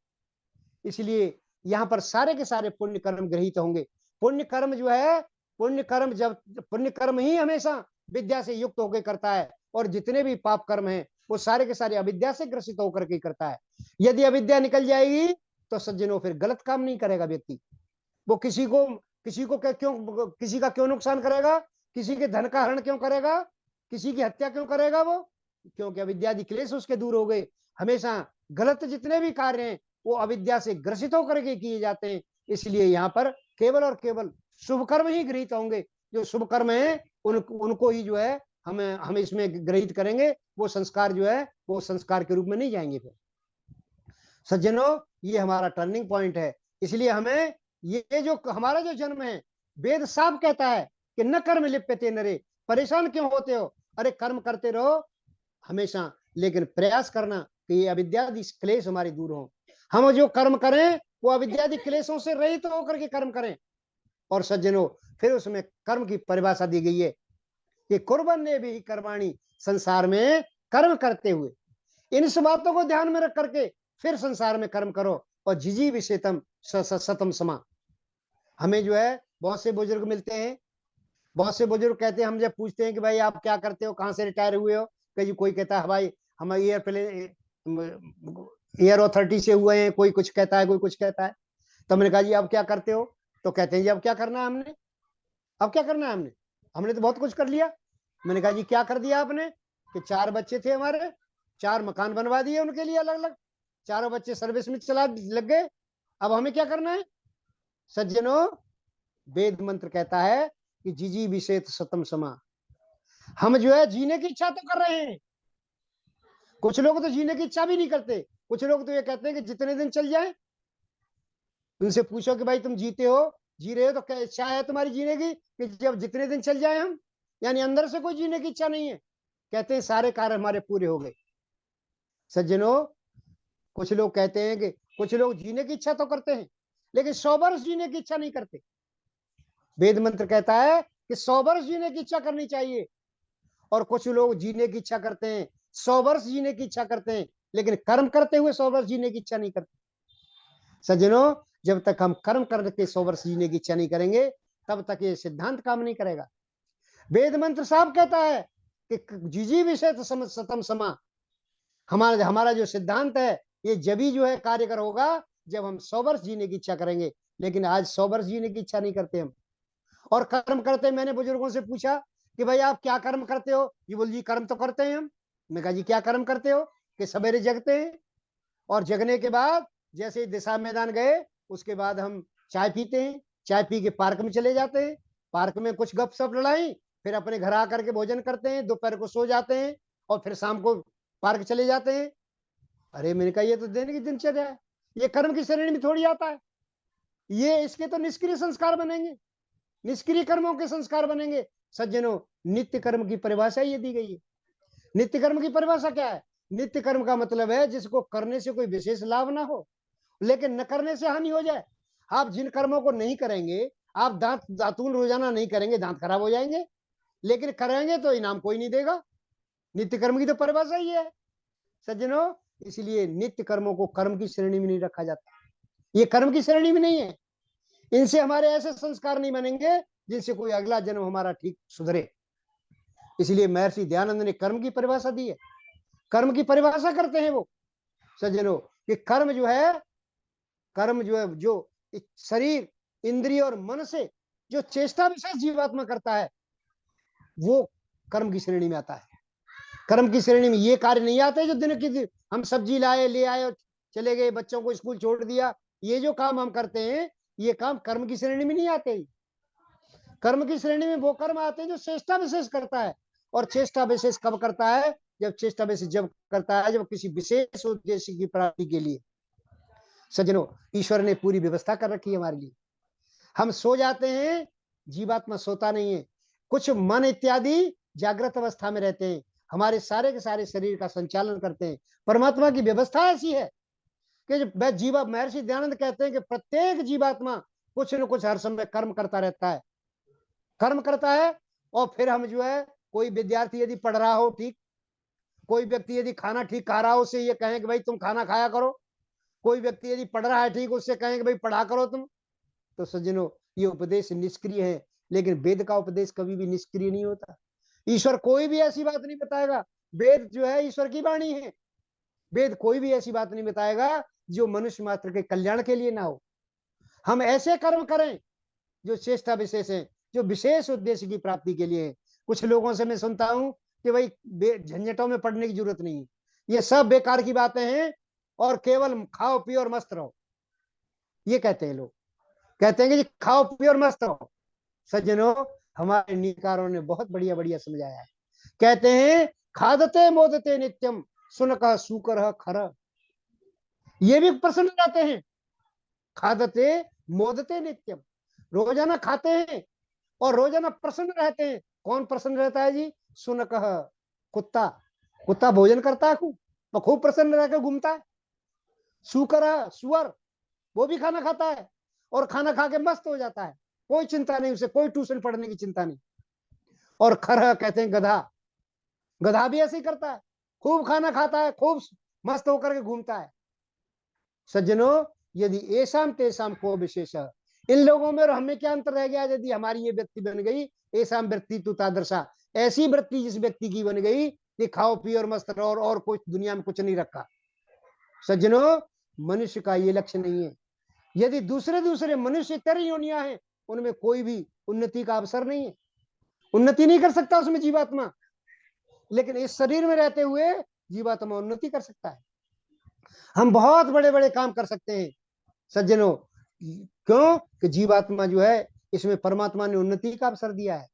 इसलिए यहाँ पर सारे के सारे पुण्य कर्म गृहीत होंगे। पुण्य कर्म जो है, पुण्य कर्म ही हमेशा विद्या से युक्त होकर करता है, और जितने भी पाप कर्म हैं वो सारे के सारे अविद्या से ग्रसित होकर के करता है। यदि अविद्या निकल जाएगी तो सज्जनों फिर गलत काम नहीं करेगा व्यक्ति। वो किसी का क्यों नुकसान करेगा, किसी के धन का हरण क्यों करेगा, किसी की हत्या क्यों करेगा वो, क्योंकि अविद्यादि क्लेश उसके दूर हो गए। हमेशा गलत जितने भी कार्य हैं वो अविद्या से ग्रसित होकर के किए जाते हैं। इसलिए यहाँ पर केवल और केवल शुभ कर्म ही गृहीत होंगे। जो शुभ कर्म है उनको ही जो है हम इसमें गृहीत करेंगे। वो संस्कार जो है वो संस्कार के रूप में नहीं जाएंगे। फिर सज्जनों, ये हमारा टर्निंग पॉइंट है। इसलिए हमें ये जो हमारा जो जन्म है, वेद साफ कहता है कि न कर्म लिप्यते नरे, परेशान क्यों होते हो, अरे कर्म करते रहो हमेशा, लेकिन प्रयास करना कि ये अविद्यादि क्लेश हमारी दूर हो। हम जो कर्म करें वो अविद्यादि क्लेशों से रहित होकर के कर्म करें। और सज्जनों, फिर उसमें कर्म की परिभाषा दी गई है कि कुर्बन्ने भी कर्माणि, संसार में कर्म करते हुए। इन सब बातों को ध्यान में रख करके फिर संसार में कर्म करो। और जिजी विषेतम सतम समा। हमें जो है बहुत से बुजुर्ग मिलते हैं, बहुत से बुजुर्ग कहते हैं, हम जब पूछते हैं कि भाई आप क्या करते हो, कहाँ से रिटायर हुए हो, कहीं कोई कहता है भाई हम एयर अथॉरिटी से हुए हैं, कोई कुछ कहता है, कोई कुछ कहता है। तो मैंने कहा जी आप क्या करते हो, तो कहते हैं जी अब क्या करना है हमने, अब क्या करना है हमने तो बहुत कुछ कर लिया। मैंने कहा जी क्या कर दिया आपने, कि 4 बच्चे थे हमारे, 4 मकान बनवा दिए उनके लिए अलग अलग, चारों बच्चे सर्विस में चला लग गए, अब हमें क्या करना है। सज्जनों, वेद मंत्र कहता है कि जिजी विषेत सतम समा। हम जो है जीने की इच्छा तो कर रहे हैं, कुछ लोग तो जीने की इच्छा भी नहीं करते। कुछ लोग तो ये कहते हैं कि जितने दिन चल जाए। उनसे पूछो कि भाई तुम जीते हो, जी रहे हो, तो क्या इच्छा है तुम्हारी जीने की, कि जब जितने दिन चल जाए हम, यानी अंदर से कोई जीने की इच्छा नहीं है। कहते हैं सारे कार्य हमारे पूरे हो गए। सज्जनों, कुछ लोग कहते हैं कि कुछ लोग जीने की इच्छा तो करते हैं लेकिन 100 वर्ष जीने की इच्छा नहीं करते। वेद मंत्र कहता है कि 100 वर्ष जीने की इच्छा करनी चाहिए। और कुछ लोग जीने की इच्छा करते हैं, 100 वर्ष जीने की इच्छा करते हैं, लेकिन कर्म करते हुए 100 वर्ष जीने की इच्छा नहीं करते। सज्जनों, जब तक हम कर्म करके 100 वर्ष जीने की इच्छा नहीं करेंगे तब तक ये सिद्धांत काम नहीं करेगा। वेद मंत्र साफ कहता है कि जिजी विषय सतम समा। हमारा जो सिद्धांत है ये जब ही जो है कार्यकर होगा जब हम 100 वर्ष जीने की इच्छा करेंगे। लेकिन आज 100 वर्ष जीने की इच्छा नहीं करते हम, और कर्म करते। मैंने बुजुर्गों से पूछा कि भाई आप क्या कर्म करते हो, ये बोल जी कर्म तो करते हैं हम। मैं कहा जी क्या कर्म करते हो, कि सवेरे जगते हैं और जगने के बाद जैसे ही दिशा मैदान गए उसके बाद हम चाय पीते हैं, चाय पी के पार्क में चले जाते हैं, पार्क में कुछ गपशप लड़ाई, फिर अपने घर आकर के भोजन करते हैं, दोपहर को सो जाते हैं और फिर शाम को पार्क चले जाते हैं। अरे मैंने कहा ये तो दिन की दिनचर्या है, ये कर्म की श्रेणी में थोड़ी आता है। ये इसके तो निष्क्रिय संस्कार बनेंगे, निष्क्रिय कर्मों के संस्कार बनेंगे। सज्जनों, नित्य कर्म की परिभाषा ये दी गई है। नित्य कर्म की परिभाषा क्या है, नित्य कर्म का मतलब है जिसको करने से कोई विशेष लाभ ना हो, लेकिन न करने से हानि हो जाए। आप जिन कर्मों को नहीं करेंगे, आप दातून रोजाना नहीं करेंगे, दांत खराब हो जाएंगे, लेकिन करेंगे तो इनाम कोई नहीं देगा। नित्य कर्म की तो परिभाषा ही है सज्जनों। इसलिए नित्य कर्मों को कर्म की श्रेणी में नहीं रखा जाता, ये कर्म की श्रेणी में नहीं है। इनसे हमारे ऐसे संस्कार नहीं बनेंगे जिनसे कोई अगला जन्म हमारा ठीक सुधरे। इसलिए महर्षि दयानंद ने कर्म की परिभाषा दी है। कर्म की परिभाषा करते हैं वो सज्जनों कि कर्म जो है, जो शरीर, इंद्रिय और मन से जो चेष्टा विशेष जीवात्मा करता है, वो कर्म की श्रेणी में आता है। कर्म की श्रेणी में ये कार्य नहीं आते जो दिन की हम सब्जी लाए, ले आए और चले गए, बच्चों को स्कूल छोड़ दिया, ये जो काम हम करते हैं, ये काम कर्म की श्रेणी में नहीं आते। कर्म की श्रेणी में वो कर्म आते हैं जो चेष्टा विशेष करता है। और चेष्टा विशेष कब करता है? जब करता है जब किसी विशेष उद्देश्य की प्राप्ति के लिए। सज्जनों, ईश्वर ने पूरी व्यवस्था कर रखी है हमारे लिए। हम सो जाते हैं, जीवात्मा सोता नहीं है। कुछ मन इत्यादि जागृत अवस्था में रहते हैं, हमारे सारे के सारे शरीर का संचालन करते हैं। परमात्मा की व्यवस्था ऐसी है कि महर्षि दयानंद कहते हैं कि प्रत्येक जीवात्मा कुछ न कुछ हर समय कर्म करता रहता है, कर्म करता है। और फिर हम जो है, कोई विद्यार्थी यदि पढ़ रहा हो ठीक, कोई व्यक्ति यदि खाना ठीक खा रहा हो, उससे ये कहें कि भाई तुम खाना खाया करो। कोई व्यक्ति यदि पढ़ रहा है ठीक, उससे कहें कि भाई पढ़ा करो तुम। तो सज्जनों, ये उपदेश निष्क्रिय है, लेकिन वेद का उपदेश कभी भी निष्क्रिय नहीं होता। ईश्वर कोई भी ऐसी बात नहीं बताएगा, वेद जो है ईश्वर की वाणी है, वेद कोई भी ऐसी बात नहीं बताएगा जो मनुष्य मात्र के कल्याण के लिए ना हो। हम ऐसे कर्म करें जो चेष्टा विशेष है, जो विशेष उद्देश्य की प्राप्ति के लिए है। कुछ लोगों से मैं सुनता हूं कि भाई झंझटों में पड़ने की जरूरत नहीं है, ये सब बेकार की बातें हैं और केवल खाओ पियो और मस्त रहो, ये कहते हैं लोग। कहते हैं कि खाओ पियो और मस्त रहो। सज्जनों, हमारे नीतिकारों ने बहुत बढ़िया बढ़िया समझाया है। कहते हैं खादते मोदते नित्यम सुनका सूकर खर। ये भी प्रसन्न रहते हैं। खादते मोदते नित्यम, रोजाना खाते हैं और रोजाना प्रसन्न रहते हैं। कौन प्रसन्न रहता है जी? सुनकह, कुत्ता। कुत्ता भोजन करता है खूब, तो खूब प्रसन्न रहकर घूमता है। सूकर, सुअर, वो भी खाना खाता है और खाना खा के मस्त हो जाता है, कोई चिंता नहीं उसे, कोई ट्यूशन पढ़ने की चिंता नहीं। और खर कहते हैं गधा, गधा भी ऐसे ही करता है, खूब खाना खाता है, खूब मस्त होकर के घूमता है। सज्जनों, यदि ऐसाम तेसाम को विशेष, इन लोगों में और हमें क्या अंतर रह गया? यदि हमारी ये व्यक्ति बन गई, ऐसाम वृत्ति तु तादृशा, ऐसी वृत्ति जिस व्यक्ति की बन गई कि खाओ पियो और मस्त रहो और कुछ दुनिया में कुछ नहीं रखा। सज्जनों, मनुष्य का ये लक्ष्य नहीं है। यदि दूसरे मनुष्य इतर योनियां हैं, उनमें कोई भी उन्नति का अवसर नहीं है, उन्नति नहीं कर सकता उसमें जीवात्मा। लेकिन इस शरीर में रहते हुए जीवात्मा उन्नति कर सकता है। हम बहुत बड़े बड़े काम कर सकते हैं सज्जनों। क्यों? कि जीवात्मा जो है, इसमें परमात्मा ने उन्नति का अवसर दिया है।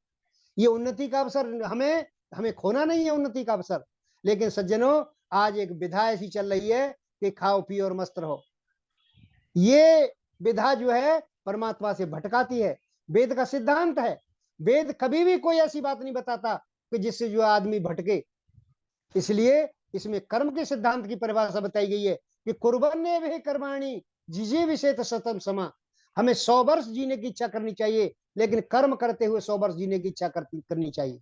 ये उन्नति का अवसर हमें खोना नहीं है, उन्नति का अवसर। लेकिन सज्जनों, आज एक विधा ऐसी चल रही है कि खाओ पियो और मस्त रहो। ये विधा जो है परमात्मा से भटकाती है। वेद का सिद्धांत है, वेद कभी भी कोई ऐसी बात नहीं बताता कि जिससे जो आदमी भटके। इसलिए इसमें कर्म के सिद्धांत की परिभाषा बताई गई है कि कुर्बन्ने वे कर्माणि जिजे विषेत शतम समा। हमें 100 वर्ष जीने की इच्छा करनी चाहिए, लेकिन कर्म करते हुए 100 वर्ष जीने की इच्छा करनी चाहिए।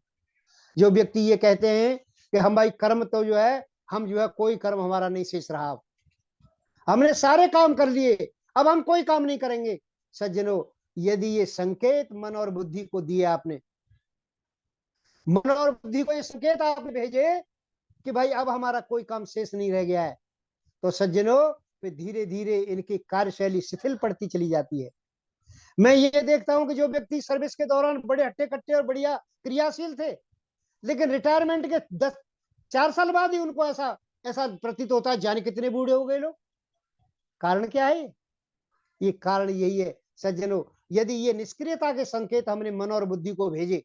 जो व्यक्ति ये कहते हैं कि हम भाई कर्म तो जो है, हम जो है कोई कर्म हमारा नहीं शेष रहा, हमने सारे काम कर लिए, अब हम कोई काम नहीं करेंगे। सज्जनों, यदि ये संकेत मन और बुद्धि को दिए आपने, मन और बुद्धि को ये संकेत आपने भेजे कि भाई अब हमारा कोई काम शेष नहीं रह गया है, तो सज्जनों, फिर धीरे धीरे इनकी कार्यशैली शिथिल पड़ती चली जाती है। मैं ये देखता हूं कि जो व्यक्ति सर्विस के दौरान बड़े हट्टे कट्टे और बढ़िया क्रियाशील थे, लेकिन रिटायरमेंट के 4 साल बाद ही उनको ऐसा प्रतीत होता है जाने कितने बूढ़े हो गए लोग। कारण क्या है? ये कारण यही है सज्जनों, यदि ये निष्क्रियता के संकेत हमने मन और बुद्धि को भेजे,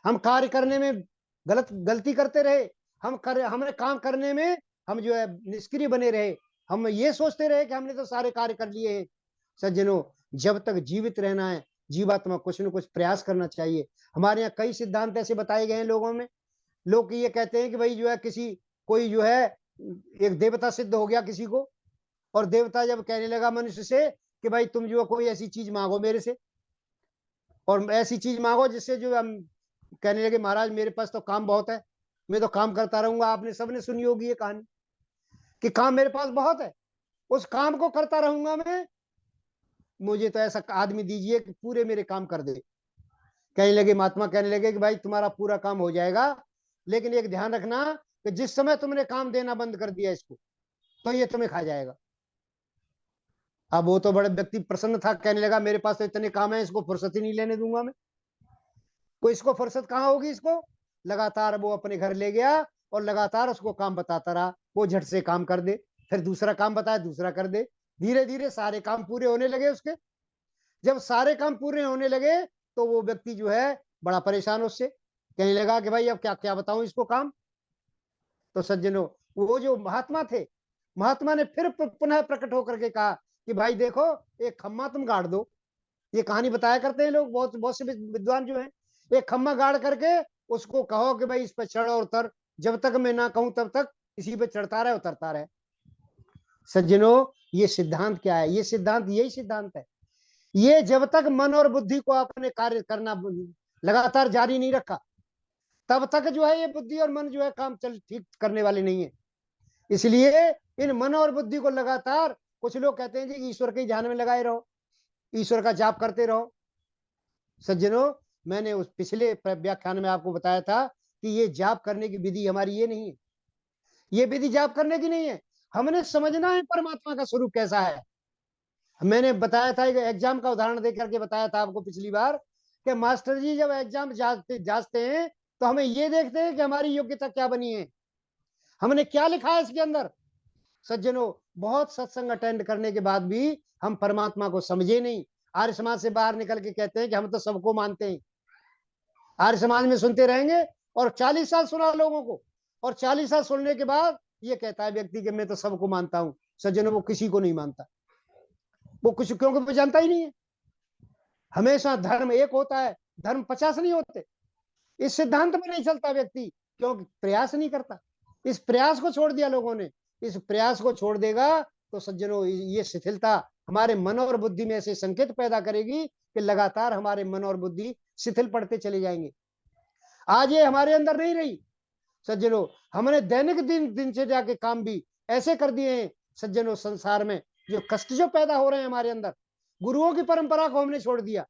हम कार्य करने में गलती करते रहे, हमें काम करने में हम जो है निष्क्रिय बने रहे, हम ये सोचते रहे कि हमने तो सारे कार्य कर लिए हैं। सज्जनों, जब तक जीवित रहना है, जीवात्मा कुछ न कुछ प्रयास करना चाहिए। हमारे यहाँ कई सिद्धांत ऐसे बताए गए हैं लोगों में। लोग ये कहते हैं कि भाई जो है कोई जो है एक देवता सिद्ध हो गया किसी को, और देवता जब कहने लगा मनुष्य से कि भाई तुम जो कोई ऐसी चीज मांगो मेरे से, और ऐसी चीज मांगो जिससे जो हम कहने लगे महाराज मेरे पास तो काम बहुत है, मैं तो काम करता रहूंगा। आपने सबने सुनी होगी ये कहानी कि काम मेरे पास बहुत है, उस काम को करता रहूंगा मैं, मुझे तो ऐसा आदमी दीजिए कि पूरे मेरे काम कर दे। कहने लगे महात्मा, कहने लगे कि भाई तुम्हारा पूरा काम हो जाएगा, लेकिन एक ध्यान रखना कि जिस समय तुमने काम देना बंद कर दिया इसको, तो ये तुम्हें खा जाएगा। अब वो तो बड़े व्यक्ति प्रसन्न था, कहने लगा मेरे पास तो इतने काम है, इसको फुर्सत ही नहीं लेने दूंगा मैं। तो इसको फुर्सत कहाँ होगी इसको। लगातार वो अपने घर ले गया और लगातार उसको काम बताता रहा, वो झट से काम कर दे, फिर दूसरा काम बताया, दूसरा कर दे। धीरे धीरे सारे काम पूरे होने लगे उसके। जब सारे काम पूरे होने लगे तो वो व्यक्ति जो है बड़ा परेशान उससे, कहने लगा कि भाई अब क्या क्या बताऊं इसको काम। तो सज्जनों, वो जो महात्मा थे, महात्मा ने फिर पुनः प्रकट होकर के कहा कि भाई देखो, एक खम्मा तुम गाड़ दो। ये कहानी बताया करते हैं लोग, बहुत बहुत से विद्वान जो हैं। एक खम्मा गाड़ करके उसको कहो कि भाई इस पर चढ़ और उतर, जब तक मैं ना कहूं तब तक इसी पे चढ़ता रहे उतरता रहे। सज्जनों, ये सिद्धांत क्या है, ये सिद्धांत यही सिद्धांत है। ये जब तक मन और बुद्धि को आपने कार्य करना लगातार जारी नहीं रखा, तब तक जो है ये बुद्धि और मन जो है काम चल ठीक करने वाले नहीं है। इसलिए इन मन और बुद्धि को लगातार, कुछ लोग कहते हैं जी ईश्वर के ध्यान में लगाए रहो, ईश्वर का जाप करते रहो। सज्जनों, मैंने उस पिछले व्याख्यान में आपको बताया था कि ये जाप करने की विधि हमारी ये नहीं है, ये विधि जाप करने की नहीं है। हमने समझना है परमात्मा का स्वरूप कैसा है। मैंने बताया था, एक एग्जाम का उदाहरण देकर के बताया था आपको पिछली बार कि मास्टर जी जब एग्जाम जांचते हैं तो हमें ये देखते हैं कि हमारी योग्यता क्या बनी है, हमने क्या लिखा है इसके अंदर। सज्जनों, बहुत सत्संग अटेंड करने के बाद भी हम परमात्मा को समझे नहीं। आर्य समाज से बाहर निकल के कहते हैं कि हम तो सबको मानते हैं। आर्य समाज में सुनते रहेंगे और 40 साल सुना लोगों को, और 40 साल सुनने के बाद ये कहता है व्यक्ति कि मैं तो सबको मानता हूं। सज्जनों, वो किसी को नहीं मानता, वो कुछ, क्योंकि वो जानता ही नहीं है। हमेशा धर्म एक होता है, धर्म 50 नहीं होते। इस सिद्धांत में नहीं चलता व्यक्ति, क्योंकि प्रयास नहीं करता। इस प्रयास को छोड़ दिया लोगों ने, इस प्रयास को छोड़ देगा तो सज्जनों, ये शिथिलता हमारे मन और बुद्धि में ऐसे संकेत पैदा करेगी कि लगातार हमारे मन और बुद्धि शिथिल पड़ते चले जाएंगे। आज ये हमारे अंदर नहीं रही। सज्जनों, हमने दैनिक दिनचर्या के काम भी ऐसे कर दिए हैं सज्जनों, संसार में जो कष्ट जो पैदा हो रहे हैं हमारे अंदर, गुरुओं की परंपरा को हमने छोड़ दिया।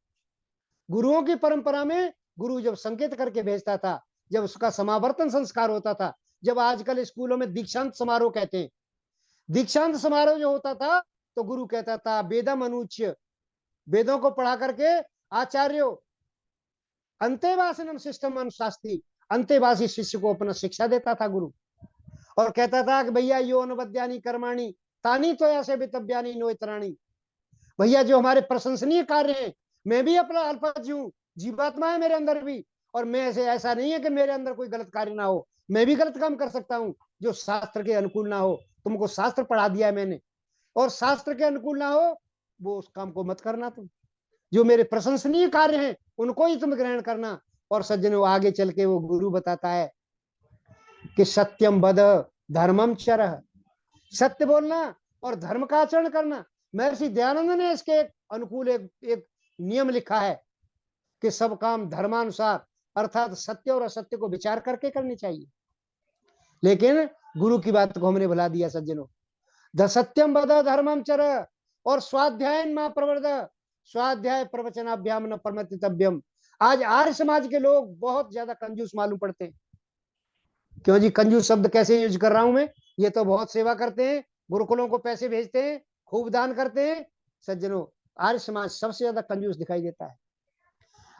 गुरुओं की परंपरा में गुरु जब संकेत करके भेजता था, जब उसका समावर्तन संस्कार होता था, जब आजकल स्कूलों में दीक्षांत समारोह कहते हैं, दीक्षांत समारोह जो होता था तो गुरु कहता था वेदम अनुच्य, वेदों को पढ़ा करके आचार्यो अंतेवासिनम सिस्टम अनुशास्त्री, अंतेवासी शिष्य को अपना शिक्षा देता था गुरु, और कहता था कि भैया यो अनुबद्यानी कर्माणी तानी तो ऐसे वितव्यानी नोतराणी। भैया जो हमारे प्रशंसनीय कार्य हैं, मैं भी अपना अल्पज हूँ, जीवात्मा है मेरे अंदर भी, और मैं ऐसा नहीं है कि मेरे अंदर कोई गलत कार्य ना हो, मैं भी गलत काम कर सकता हूँ जो शास्त्र के अनुकूल ना हो। तुमको शास्त्र पढ़ा दिया है मैंने, और शास्त्र के अनुकूल ना हो वो उस काम को मत करना। तुम जो मेरे प्रशंसनीय कार्य हैं उनको ही तुम ग्रहण करना। और सज्जनों, आगे चल के वो गुरु बताता है कि सत्यम बद धर्मम चरह, सत्य बोलना और धर्म का आचरण करना। महर्षि दयानंद ने इसके अनुकूल एक नियम लिखा है कि सब काम धर्मानुसार, अर्थात सत्य और असत्य को विचार करके करनी चाहिए। लेकिन गुरु की बात को हमने भुला दिया सज्जनों। द सत्यम बद धर्मम चर और स्वाध्याय मां प्रवर्ध, स्वाध्याय प्रवचनाभ्याम न परमतितव्यम। आज आर्य समाज के लोग बहुत ज्यादा कंजूस मालूम पड़ते हैं। क्यों जी कंजूस शब्द कैसे यूज कर रहा हूं मैं? ये तो बहुत सेवा करते हैं, गुरुकुलों को पैसे भेजते हैं, खूब दान करते हैं। सज्जनों, आर्य समाज सबसे ज्यादा कंजूस दिखाई देता है।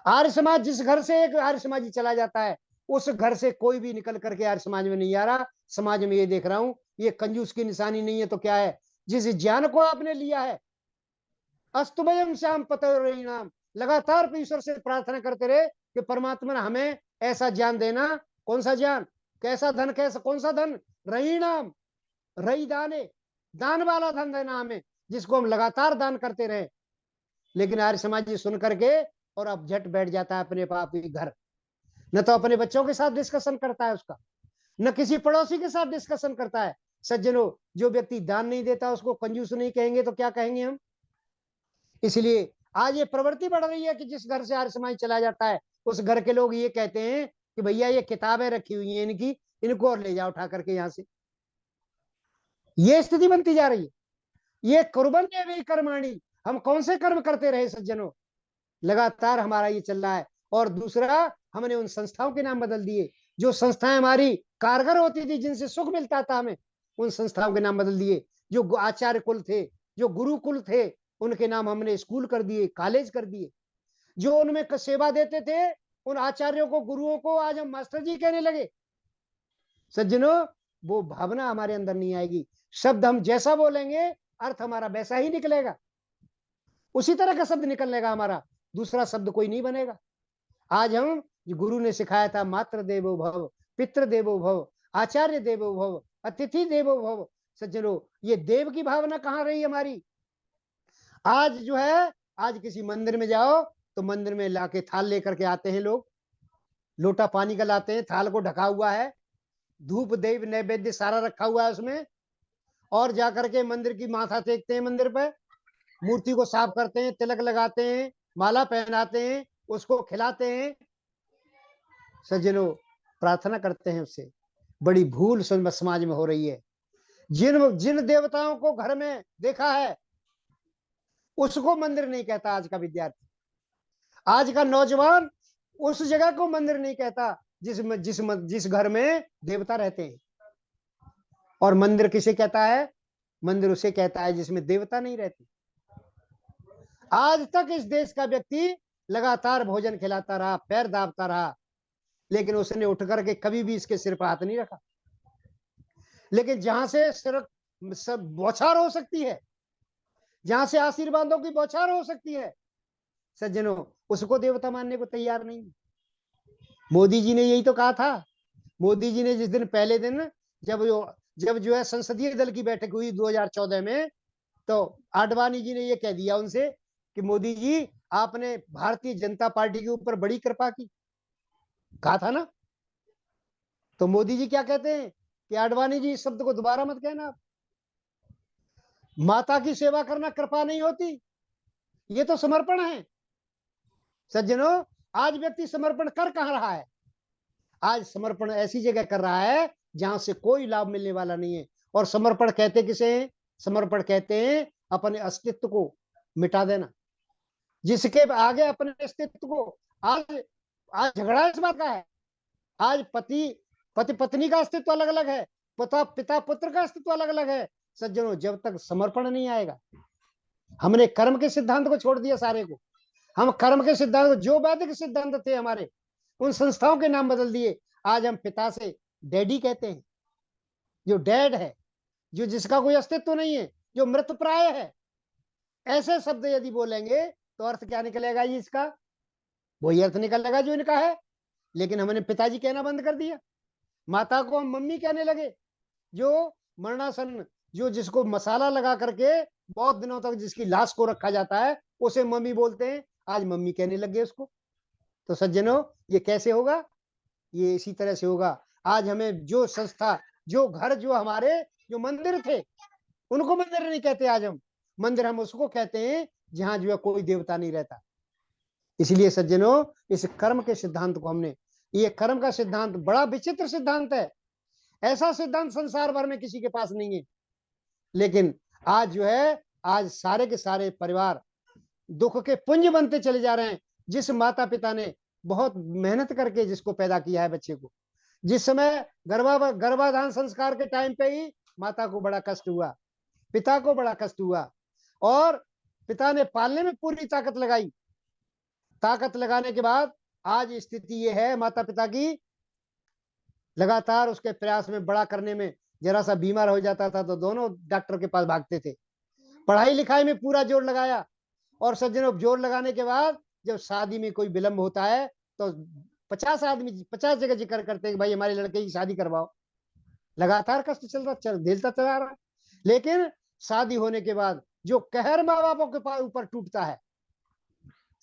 आर्य समाज, जिस घर से एक आर्य समाजी चला जाता है उस घर से कोई भी निकल करके आर्य समाज में नहीं आ रहा। समाज में ये देख रहा हूं, ये कंजूस की निशानी नहीं है तो क्या है? जिस ज्ञान को आपने लिया है, अस्तुभयम श्याम पतोरिणाम, लगातार ईश्वर से प्रार्थना करते रहे कि परमात्मा ने हमें ऐसा ज्ञान देना। कौन सा ज्ञान? कैसा धन? कैसा कौन सा धन? रहीणाम, रही दाने, दान वाला धन देना हमें, जिसको हम लगातार दान करते रहे। लेकिन आर्य समाजी सुन करके और अब झट बैठ जाता है अपने पाप ही घर, न तो अपने बच्चों के साथ डिस्कशन करता है उसका, न किसी पड़ोसी के साथ डिस्कशन करता है, सज्जनों, जो व्यक्ति दान नहीं देता उसको कंजूस नहीं कहेंगे तो क्या कहेंगे हम? इसलिए आज ये प्रवृत्ति बढ़ रही है कि जिस घर से आर्य समाज चला जाता है उस घर के लोग ये कहते हैं कि भैया ये किताबें रखी हुई हैं इनकी, इनको और ले जाओ उठा करके यहाँ से। ये स्थिति बनती जा रही है। ये कुर्बन्य भी कर्माणी, हम कौन से कर्म करते रहे सज्जनों? लगातार हमारा ये चल रहा है। और दूसरा, हमने उन संस्थाओं के नाम बदल दिए। जो संस्थाएं हमारी कारगर होती थी, जिनसे सुख मिलता था हमें, उन संस्थाओं के नाम बदल दिए। जो आचार्य कुल थे, जो गुरुकुल थे, उनके नाम हमने स्कूल कर दिए, कॉलेज कर दिए। जो उनमें सेवा देते थे उन आचार्यों को, गुरुओं को आज हम मास्टर जी कहने लगे। सज्जनों, वो भावना हमारे अंदर नहीं आएगी। शब्द हम जैसा बोलेंगे अर्थ हमारा वैसा ही निकलेगा, उसी तरह का शब्द निकलेगा हमारा, दूसरा शब्द कोई नहीं बनेगा। आज हम, गुरु ने सिखाया था, मातृ देवो भव, पितृ देवो भव, आचार्य देवो भव, अतिथि देवो भव। सज्जनों, ये देव की भावना कहाँ रही हमारी? आज जो है, आज किसी मंदिर में जाओ तो मंदिर में लाके थाल लेकर के आते हैं लोग, लोटा पानी का लाते हैं, थाल को ढका हुआ है, धूप देव नैवेद्य सारा रखा हुआ है उसमें, और जाकर के मंदिर की माथा टेकते हैं, मंदिर पे मूर्ति को साफ करते हैं, तिलक लगाते हैं, माला पहनाते हैं, उसको खिलाते हैं। सज्जनों, प्रार्थना करते हैं उससे। बड़ी भूल समाज में हो रही है। जिन जिन देवताओं को घर में देखा है उसको मंदिर नहीं कहता आज का विद्यार्थी, आज का नौजवान उस जगह को मंदिर नहीं कहता जिस घर में देवता रहते हैं। और मंदिर किसे कहता है? मंदिर उसे कहता है जिसमें देवता नहीं रहते। आज तक इस देश का व्यक्ति लगातार भोजन खिलाता रहा, पैर दाबता रहा, लेकिन उसने उठ करके कभी भी इसके सिर पर हाथ नहीं रखा। लेकिन जहां से सिर सब बौछार हो सकती है, जहां से आशीर्वादों की बौछार हो सकती है, सज्जनों, उसको देवता मानने को तैयार नहीं। मोदी जी ने यही तो कहा था। मोदी जी ने जिस दिन, पहले दिन जब जो है संसदीय दल की बैठक हुई 2014 में, तो आडवाणी जी ने ये कह दिया उनसे कि मोदी जी, आपने भारतीय जनता पार्टी के ऊपर बड़ी कृपा की, कहा था ना। तो मोदी जी क्या कहते हैं कि आडवाणी जी, इस शब्द को दोबारा मत कहना। माता की सेवा करना कृपा नहीं होती, ये तो समर्पण है। सज्जनों, आज व्यक्ति समर्पण कर कहां रहा है? आज समर्पण ऐसी जगह कर रहा है जहां से कोई लाभ मिलने वाला नहीं है। और समर्पण कहते किसे हैं? समर्पण कहते हैं अपने अस्तित्व को मिटा देना, जिसके आगे अपने अस्तित्व को। आज आज झगड़ा इस बात का है। आज पति पत्नी का अस्तित्व अलग अलग है, पिता पुत्र का अस्तित्व अलग अलग है। सज्जनों, जब तक समर्पण नहीं आएगा, हमने कर्म के सिद्धांत को छोड़ दिया सारे को। हम कर्म के सिद्धांत, जो वैदिक सिद्धांत थे हमारे, उन संस्थाओं के नाम बदल दिए। आज हम पिता से डैडी कहते हैं, जो डेड है, जो जिसका कोई अस्तित्व नहीं है, जो मृत प्राय है। ऐसे शब्द यदि बोलेंगे तो अर्थ क्या निकलेगा? ये इसका वही अर्थ निकलेगा जो इनका है। लेकिन हमने पिताजी कहना बंद कर दिया, माता को हम मम्मी कहने लगे। जो मरणासन, जो जिसको मसाला लगा करके बहुत दिनों तक जिसकी लाश को रखा जाता है, उसे मम्मी बोलते हैं, आज मम्मी कहने लगे उसको। तो सज्जनों, ये कैसे होगा? ये इसी तरह से होगा। आज हमें जो संस्था, जो घर, जो हमारे जो मंदिर थे, उनको मंदिर नहीं कहते। आज हम मंदिर, हम उसको कहते हैं जहां जो है कोई देवता नहीं रहता। इसलिए सज्जनों, इस कर्म के सिद्धांत को हमने, ये कर्म का सिद्धांत बड़ा विचित्र सिद्धांत है। ऐसा सिद्धांत संसार भर में किसी के पास नहीं है। लेकिन आज जो है, आज सारे के सारे परिवार दुख के पुंज बनते चले जा रहे हैं। जिस माता पिता ने बहुत मेहनत करके जिसको पैदा किया है बच्चे को, जिस समय गर्भाधान संस्कार के टाइम पे ही माता को बड़ा कष्ट हुआ, पिता को बड़ा कष्ट हुआ, और पिता ने पालने में पूरी ताकत लगाई। ताकत लगाने के बाद आज स्थिति ये है माता पिता की, लगातार उसके प्रयास में बड़ा करने में, जरा सा बीमार हो जाता था तो दोनों डॉक्टर के पास भागते थे। पढ़ाई लिखाई में पूरा जोर लगाया, और सज्जनों, जोर लगाने के बाद जब शादी में कोई विलंब होता है तो 50 आदमी 50 जगह जिक्र करते हैं कि भाई हमारे लड़के की शादी करवाओ। लगातार कष्ट झेलता चला रहा। लेकिन शादी होने के बाद जो कहर माँ बापों के ऊपर टूटता है,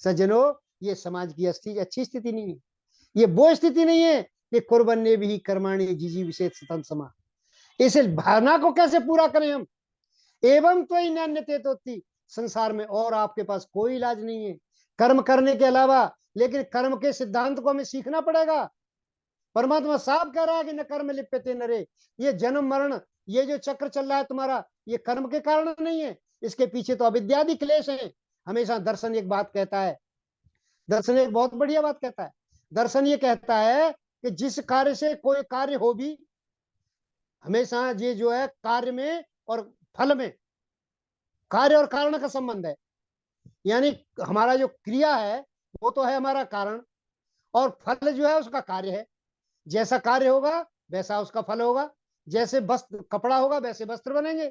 सज्जनों, ये समाज की अच्छी स्थिति नहीं है। ये वो स्थिति नहीं है कि कुर्बन्ने भी कर्माणि जिजी विशेष सतन समा। इस भावना को कैसे पूरा करें हम? एवं तो ही नान्यते तो थी, संसार में और आपके पास कोई इलाज नहीं है कर्म करने के अलावा। लेकिन कर्म के सिद्धांत को हमें सीखना पड़ेगा। परमात्मा साफ कह रहा है कि न कर्म लिप्यते नरे, ये जन्म मरण, ये जो चक्र चल रहा है तुम्हारा, ये कर्म के कारण नहीं है, इसके पीछे तो अविद्यादि क्लेश है। हमेशा दर्शन एक बात कहता है, दर्शन एक बहुत बढ़िया बात कहता है। दर्शन ये कहता है कि जिस कार्य से कोई कार्य हो भी, हमेशा ये जो है कार्य में और फल में कार्य और कारण का संबंध है। यानी हमारा जो क्रिया है वो तो है हमारा कारण, और फल जो है उसका कार्य है। जैसा कार्य होगा वैसा उसका फल होगा। जैसे वस्त्र कपड़ा होगा वैसे वस्त्र बनेंगे।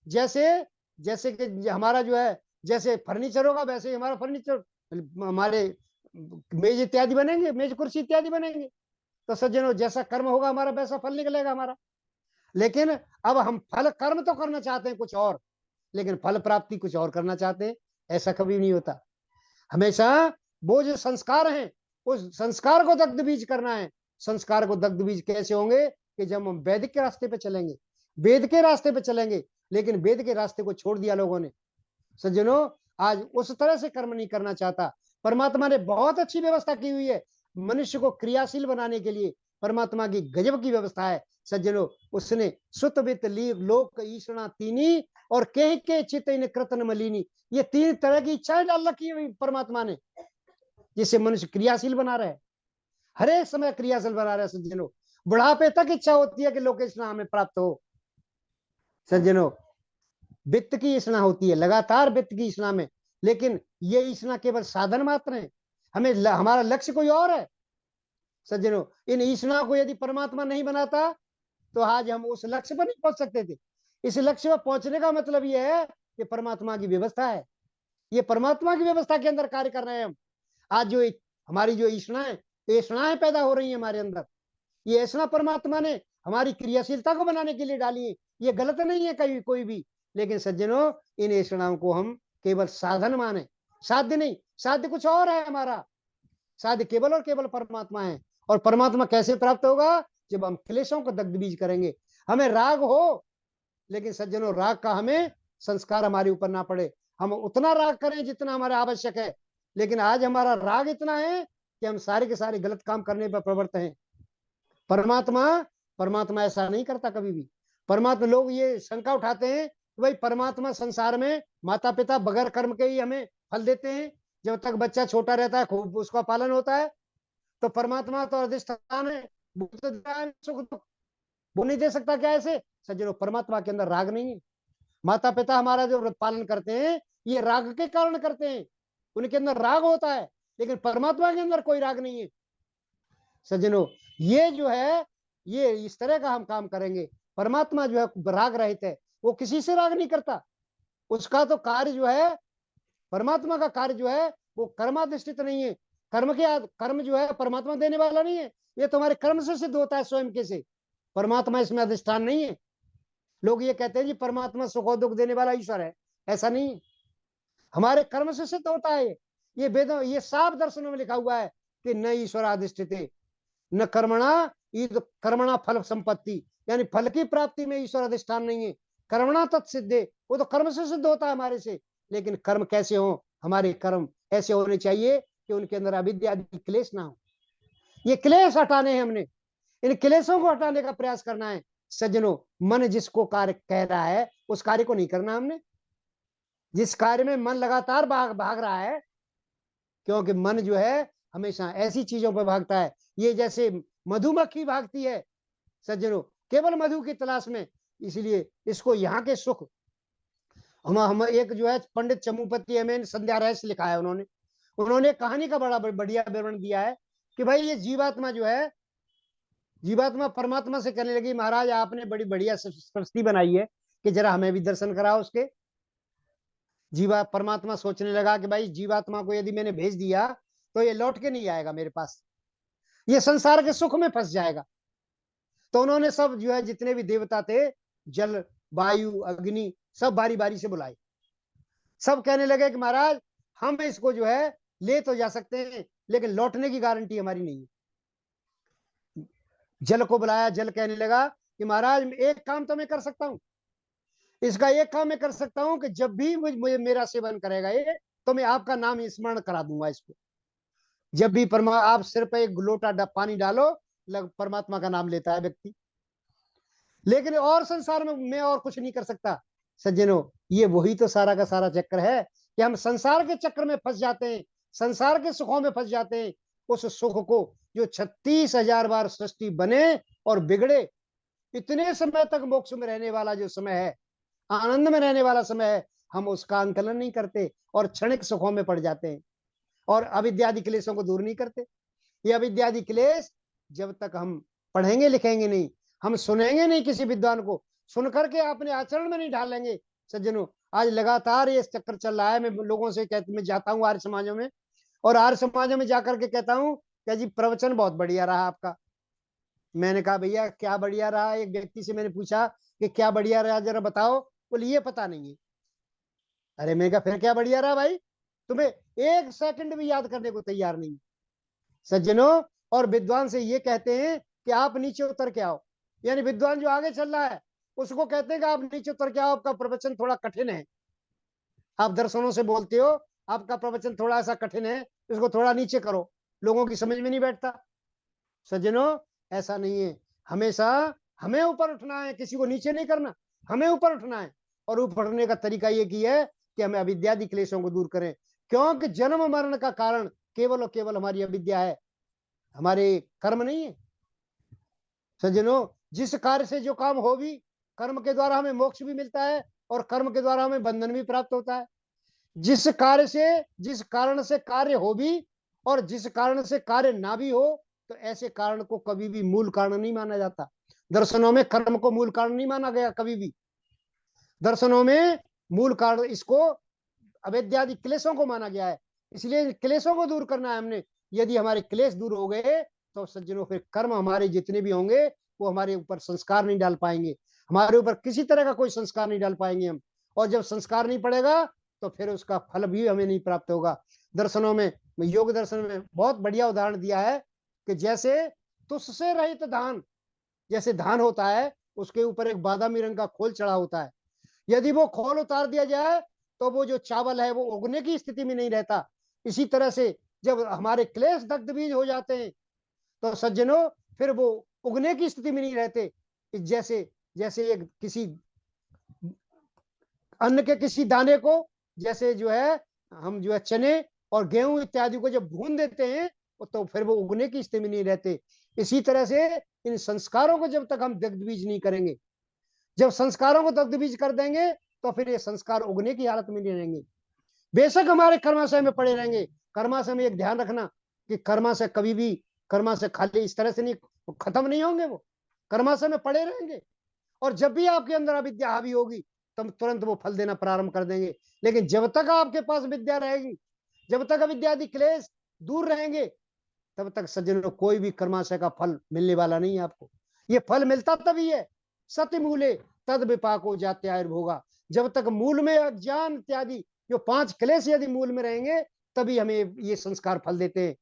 जैसे जैसे कि हमारा जो है, जैसे फर्नीचर होगा वैसे ही हमारा फर्नीचर, हमारे मेज इत्यादि बनेंगे, मेज कुर्सी इत्यादि बनेंगे। तो सज्जनों, जैसा कर्म होगा हमारा वैसा फल निकलेगा हमारा। लेकिन अब हम फल कर्म तो करना चाहते हैं कुछ और, लेकिन फल प्राप्ति कुछ और करना चाहते हैं। ऐसा कभी नहीं होता। हमेशा वो जो संस्कार हैं, उस संस्कार को दग्ध बीज करना है। संस्कार को दग्ध बीज कैसे होंगे? कि जब हम वैदिक के रास्ते पे चलेंगे, वेद के रास्ते पे चलेंगे। लेकिन वेद के रास्ते को छोड़ दिया लोगों ने। सज्जनों, आज उस तरह से कर्म नहीं करना चाहता। परमात्मा ने बहुत अच्छी व्यवस्था की हुई है मनुष्य को क्रियाशील बनाने के लिए। परमात्मा की गजब की व्यवस्था है सज्जनों। उसने सुत वित्त ली लोक ईषणा तीनी और के चित इन कृतन मलिनी, ये 3 तरह की इच्छाएं डाल रखी है परमात्मा ने, जिससे मनुष्य क्रियाशील बना रहे, हर एक समय क्रियाशील बना रहे। सज्जनों, बुढ़ापे तक इच्छा होती है कि लोकेशना हमें प्राप्त हो। सज्जनों, वित्त की ईषणा होती है, लगातार वित्त की ईषणा में। लेकिन ये ईषणा केवल साधन मात्र है, हमें हमारा लक्ष्य कोई और है। सज्जनों, इन ईषणा को यदि परमात्मा नहीं बनाता तो आज हम उस लक्ष्य पर नहीं पहुंच सकते थे। इस लक्ष्य पर पहुंचने का मतलब यह है कि परमात्मा की व्यवस्था है। ये परमात्मा की व्यवस्था के अंदर कार्य कर रहे हैं हम। आज जो हमारी जो ईषणाएं पैदा हो रही है हमारे अंदर, ये ऐसा परमात्मा ने हमारी क्रियाशीलता को बनाने के लिए डाली है। ये गलत नहीं है कहीं कोई भी। लेकिन सज्जनों, इन ऐषणाओं को हम केवल साधन माने, साध्य नहीं। साध्य कुछ और है हमारा, साध्य केवल और केवल परमात्मा है। और परमात्मा कैसे प्राप्त होगा? जब हम क्लेशों को दग्ध बीज करेंगे। हमें राग हो, लेकिन सज्जनों, राग का हमें संस्कार हमारे ऊपर ना पड़े। हम उतना राग करें जितना हमारा आवश्यक है। लेकिन आज हमारा राग इतना है कि हम सारे के सारे गलत काम करने पर प्रवृत्त हैं। परमात्मा परमात्मा ऐसा नहीं करता कभी भी। परमात्मा, लोग ये शंका उठाते हैं कि भाई परमात्मा संसार में माता पिता बगैर कर्म के ही हमें फल देते हैं, जब तक बच्चा छोटा रहता है खूब उसका पालन होता है। तो परमात्मा तो अधिष्ठान है, वो तो देता है सुख दुख, वो नहीं दे सकता क्या ऐसे? सज्जनों, परमात्मा के अंदर राग नहीं है। माता पिता हमारा जो पालन करते हैं ये राग के कारण करते हैं, उनके अंदर राग होता है। लेकिन परमात्मा के अंदर कोई राग नहीं है। सज्जनों, ये जो है, ये इस तरह का हम काम करेंगे। परमात्मा जो है राग रहित है, वो किसी से राग नहीं करता। उसका तो कार्य जो है, परमात्मा का कार्य जो है वो कर्माधिष्ठित नहीं है। कर्म जो है परमात्मा देने वाला नहीं है, ये तुम्हारे कर्म से सिद्ध होता है स्वयं के से। परमात्मा इसमें अधिष्ठान नहीं है। लोग ये कहते हैं जी परमात्मा सुख और दुख देने वाला ईश्वर है, ऐसा नहीं है। हमारे कर्म से सिद्ध होता है। ये वेदों, ये साफ दर्शनों में लिखा हुआ है कि न ईश्वर अधिष्ठित है न कर्मणा, कर्मणा फल संपत्ति, यानी फल की प्राप्ति में ईश्वर अधिष्ठान नहीं है। कर्मणा तत्सिद्धे, वो तो कर्म से सिद्ध होता है हमारे से। लेकिन कर्म कैसे हो? हमारे कर्म ऐसे होने चाहिए कि उनके अंदर अविद्या आदि क्लेश ना हो। ये क्लेश हटाने हैं हमने, इन क्लेशों को हटाने का प्रयास करना है। सज्जनों, मन जिसको कार्य कह रहा है उस कार्य को नहीं करना हमने। जिस कार्य में मन लगातार भाग रहा है, क्योंकि मन जो है हमेशा ऐसी चीजों पर भागता है, ये जैसे मधुमक्खी भागती है सज्जनों, केवल मधु की तलाश में। इसलिए इसको यहाँ के सुख, हम एक जो है पंडित चमुपति एम संध्या रहस्य लिखा है उन्होंने। उन्होंने कहानी का बड़ा बढ़िया विवरण दिया है कि भाई ये जीवात्मा जो है, जीवात्मा परमात्मा से कहने लगी, महाराज आपने बड़ी बढ़िया सृष्टि बनाई है कि जरा हमें भी दर्शन कराओ उसके। परमात्मा सोचने लगा कि भाई जीवात्मा को यदि मैंने भेज दिया तो ये लौट के नहीं आएगा मेरे पास, ये संसार के सुख में फंस जाएगा। तो उन्होंने सब जो है जितने भी देवता थे, जल वायु अग्नि, सब बारी बारी से बुलाए। सब कहने लगे कि महाराज हम इसको जो है ले तो जा सकते हैं, लेकिन लौटने की गारंटी हमारी नहीं है। जल को बुलाया, जल कहने लगा कि महाराज एक काम तो मैं कर सकता हूं, इसका एक काम मैं कर सकता हूं कि जब भी मुझे मेरा सेवन करेगा ये, तो मैं आपका नाम स्मरण करा दूंगा इसको। जब भी आप सिर पे एक लोटा पानी डालो, परमात्मा का नाम लेता है व्यक्ति। लेकिन और संसार में मैं और कुछ नहीं कर सकता। सज्जनों, ये वही तो सारा का सारा चक्कर है कि हम संसार के चक्कर में फंस जाते हैं, संसार के सुखों में फंस जाते हैं। उस सुख को जो 36,000 बार सृष्टि बने और बिगड़े, इतने समय तक मोक्ष में रहने वाला जो समय है, आनंद में रहने वाला समय है, हम उसका आंकलन नहीं करते और क्षणिक सुखों में पड़ जाते हैं और अविद्यादि क्लेशों को दूर नहीं करते। ये अविद्यादि क्लेश जब तक हम पढ़ेंगे लिखेंगे नहीं, हम सुनेंगे नहीं किसी विद्वान को, सुन करके अपने आचरण में नहीं ढालेंगे। सज्जनों, आज लगातार ये चक्कर चल रहा है। मैं लोगों से मैं जाता हूँ आर्य समाजों में, और आर्य समाजों में जाकर के कहता हूँ क्या जी प्रवचन बहुत बढ़िया रहा आपका। मैंने कहा भैया क्या बढ़िया रहा? एक व्यक्ति से मैंने पूछा कि क्या बढ़िया रहा जरा बताओ, बोले ये पता नहीं है। अरे मैंने कहा फिर क्या बढ़िया रहा भाई? तुम्हें एक सेकंड भी याद करने को तैयार नहीं। सज्जनों, और विद्वान से ये कहते हैं कि आप नीचे उतर के आओ, यानी विद्वान जो आगे चल रहा है उसको कहते हैं कि आप नीचे उतर के आओ, आपका प्रवचन थोड़ा कठिन है, आप दर्शनों से बोलते हो, आपका प्रवचन थोड़ा सा कठिन है, इसको थोड़ा नीचे करो, लोगों की समझ में नहीं बैठता। सज्जनों, ऐसा नहीं है, हमेशा हमें ऊपर उठना है, किसी को नीचे नहीं करना, हमें ऊपर उठना है। और ऊपर उठने का तरीका ये की है कि हमें अविद्यादि क्लेशों को दूर करें, क्योंकि जन्म मरण का कारण केवल और केवल हमारी अविद्या है, हमारे कर्म नहीं है। सज्जनों, जिस कार्य से जो काम हो भी, कर्म के द्वारा हमें मोक्ष भी मिलता है और कर्म के द्वारा हमें बंधन भी प्राप्त होता है। जिस कार्य से, जिस कारण से कार्य हो भी और जिस कारण से कार्य ना भी हो, तो ऐसे कारण को कभी भी मूल कारण नहीं माना जाता। दर्शनों में कर्म को मूल कारण नहीं माना गया कभी भी। दर्शनों में मूल कारण इसको अविद्यादि क्लेशों को माना गया है। इसलिए क्लेशों को दूर करना है हमने। यदि हमारे क्लेश दूर हो गए तो सज्जनों फिर कर्म हमारे जितने भी होंगे वो हमारे ऊपर संस्कार नहीं डाल पाएंगे, हमारे ऊपर किसी तरह का कोई संस्कार नहीं डाल पाएंगे हम। और जब संस्कार नहीं पड़ेगा तो फिर उसका फल भी हमें नहीं प्राप्त होगा। दर्शनों में, योग दर्शन में बहुत बढ़िया उदाहरण दिया है कि जैसे तुषसे रहित धान, जैसे धान होता है उसके ऊपर एक बादामी रंग का खोल चढ़ा होता है, यदि वो खोल उतार दिया जाए तो वो जो चावल है वो उगने की स्थिति में नहीं रहता। इसी तरह से जब हमारे क्लेश दग्ध बीज हो जाते हैं तो सज्जनों फिर वो उगने की स्थिति में नहीं रहते। जैसे जैसे एक किसी अन्न के किसी दाने को, जैसे जो है हम जो है चने और गेहूं इत्यादि को जब भून देते हैं तो फिर वो उगने की स्थिति में नहीं रहते। इसी तरह से इन संस्कारों को जब तक हम दग्ध बीज नहीं करेंगे, जब संस्कारों को दग्ध बीज कर देंगे तो फिर ये संस्कार उगने की हालत में नहीं रहेंगे। बेशक हमारे कर्माशय में पड़े रहेंगे। कर्माशय में एक ध्यान रखना कि कर्माशय कभी भी, कर्माशय खाली इस तरह से नहीं खत्म नहीं होंगे, वो कर्माशय में पड़े रहेंगे। और जब भी आपके अंदर अविद्या हावी होगी तब तुरंत वो फल देना प्रारंभ कर देंगे। लेकिन जब तक आपके पास विद्या रहेगी, जब तक अविद्यादि क्लेश दूर रहेंगे, तब तक सज्जनों कोई भी कर्माशय का फल मिलने वाला नहीं है आपको। ये फल मिलता तभी है, सत्य मूले तद विपाको जात्यायुर्भोगा। जब तक मूल में अज्ञान इत्यादि जो 5 क्लेश यदि मूल में रहेंगे तभी हमें ये संस्कार फल देते हैं।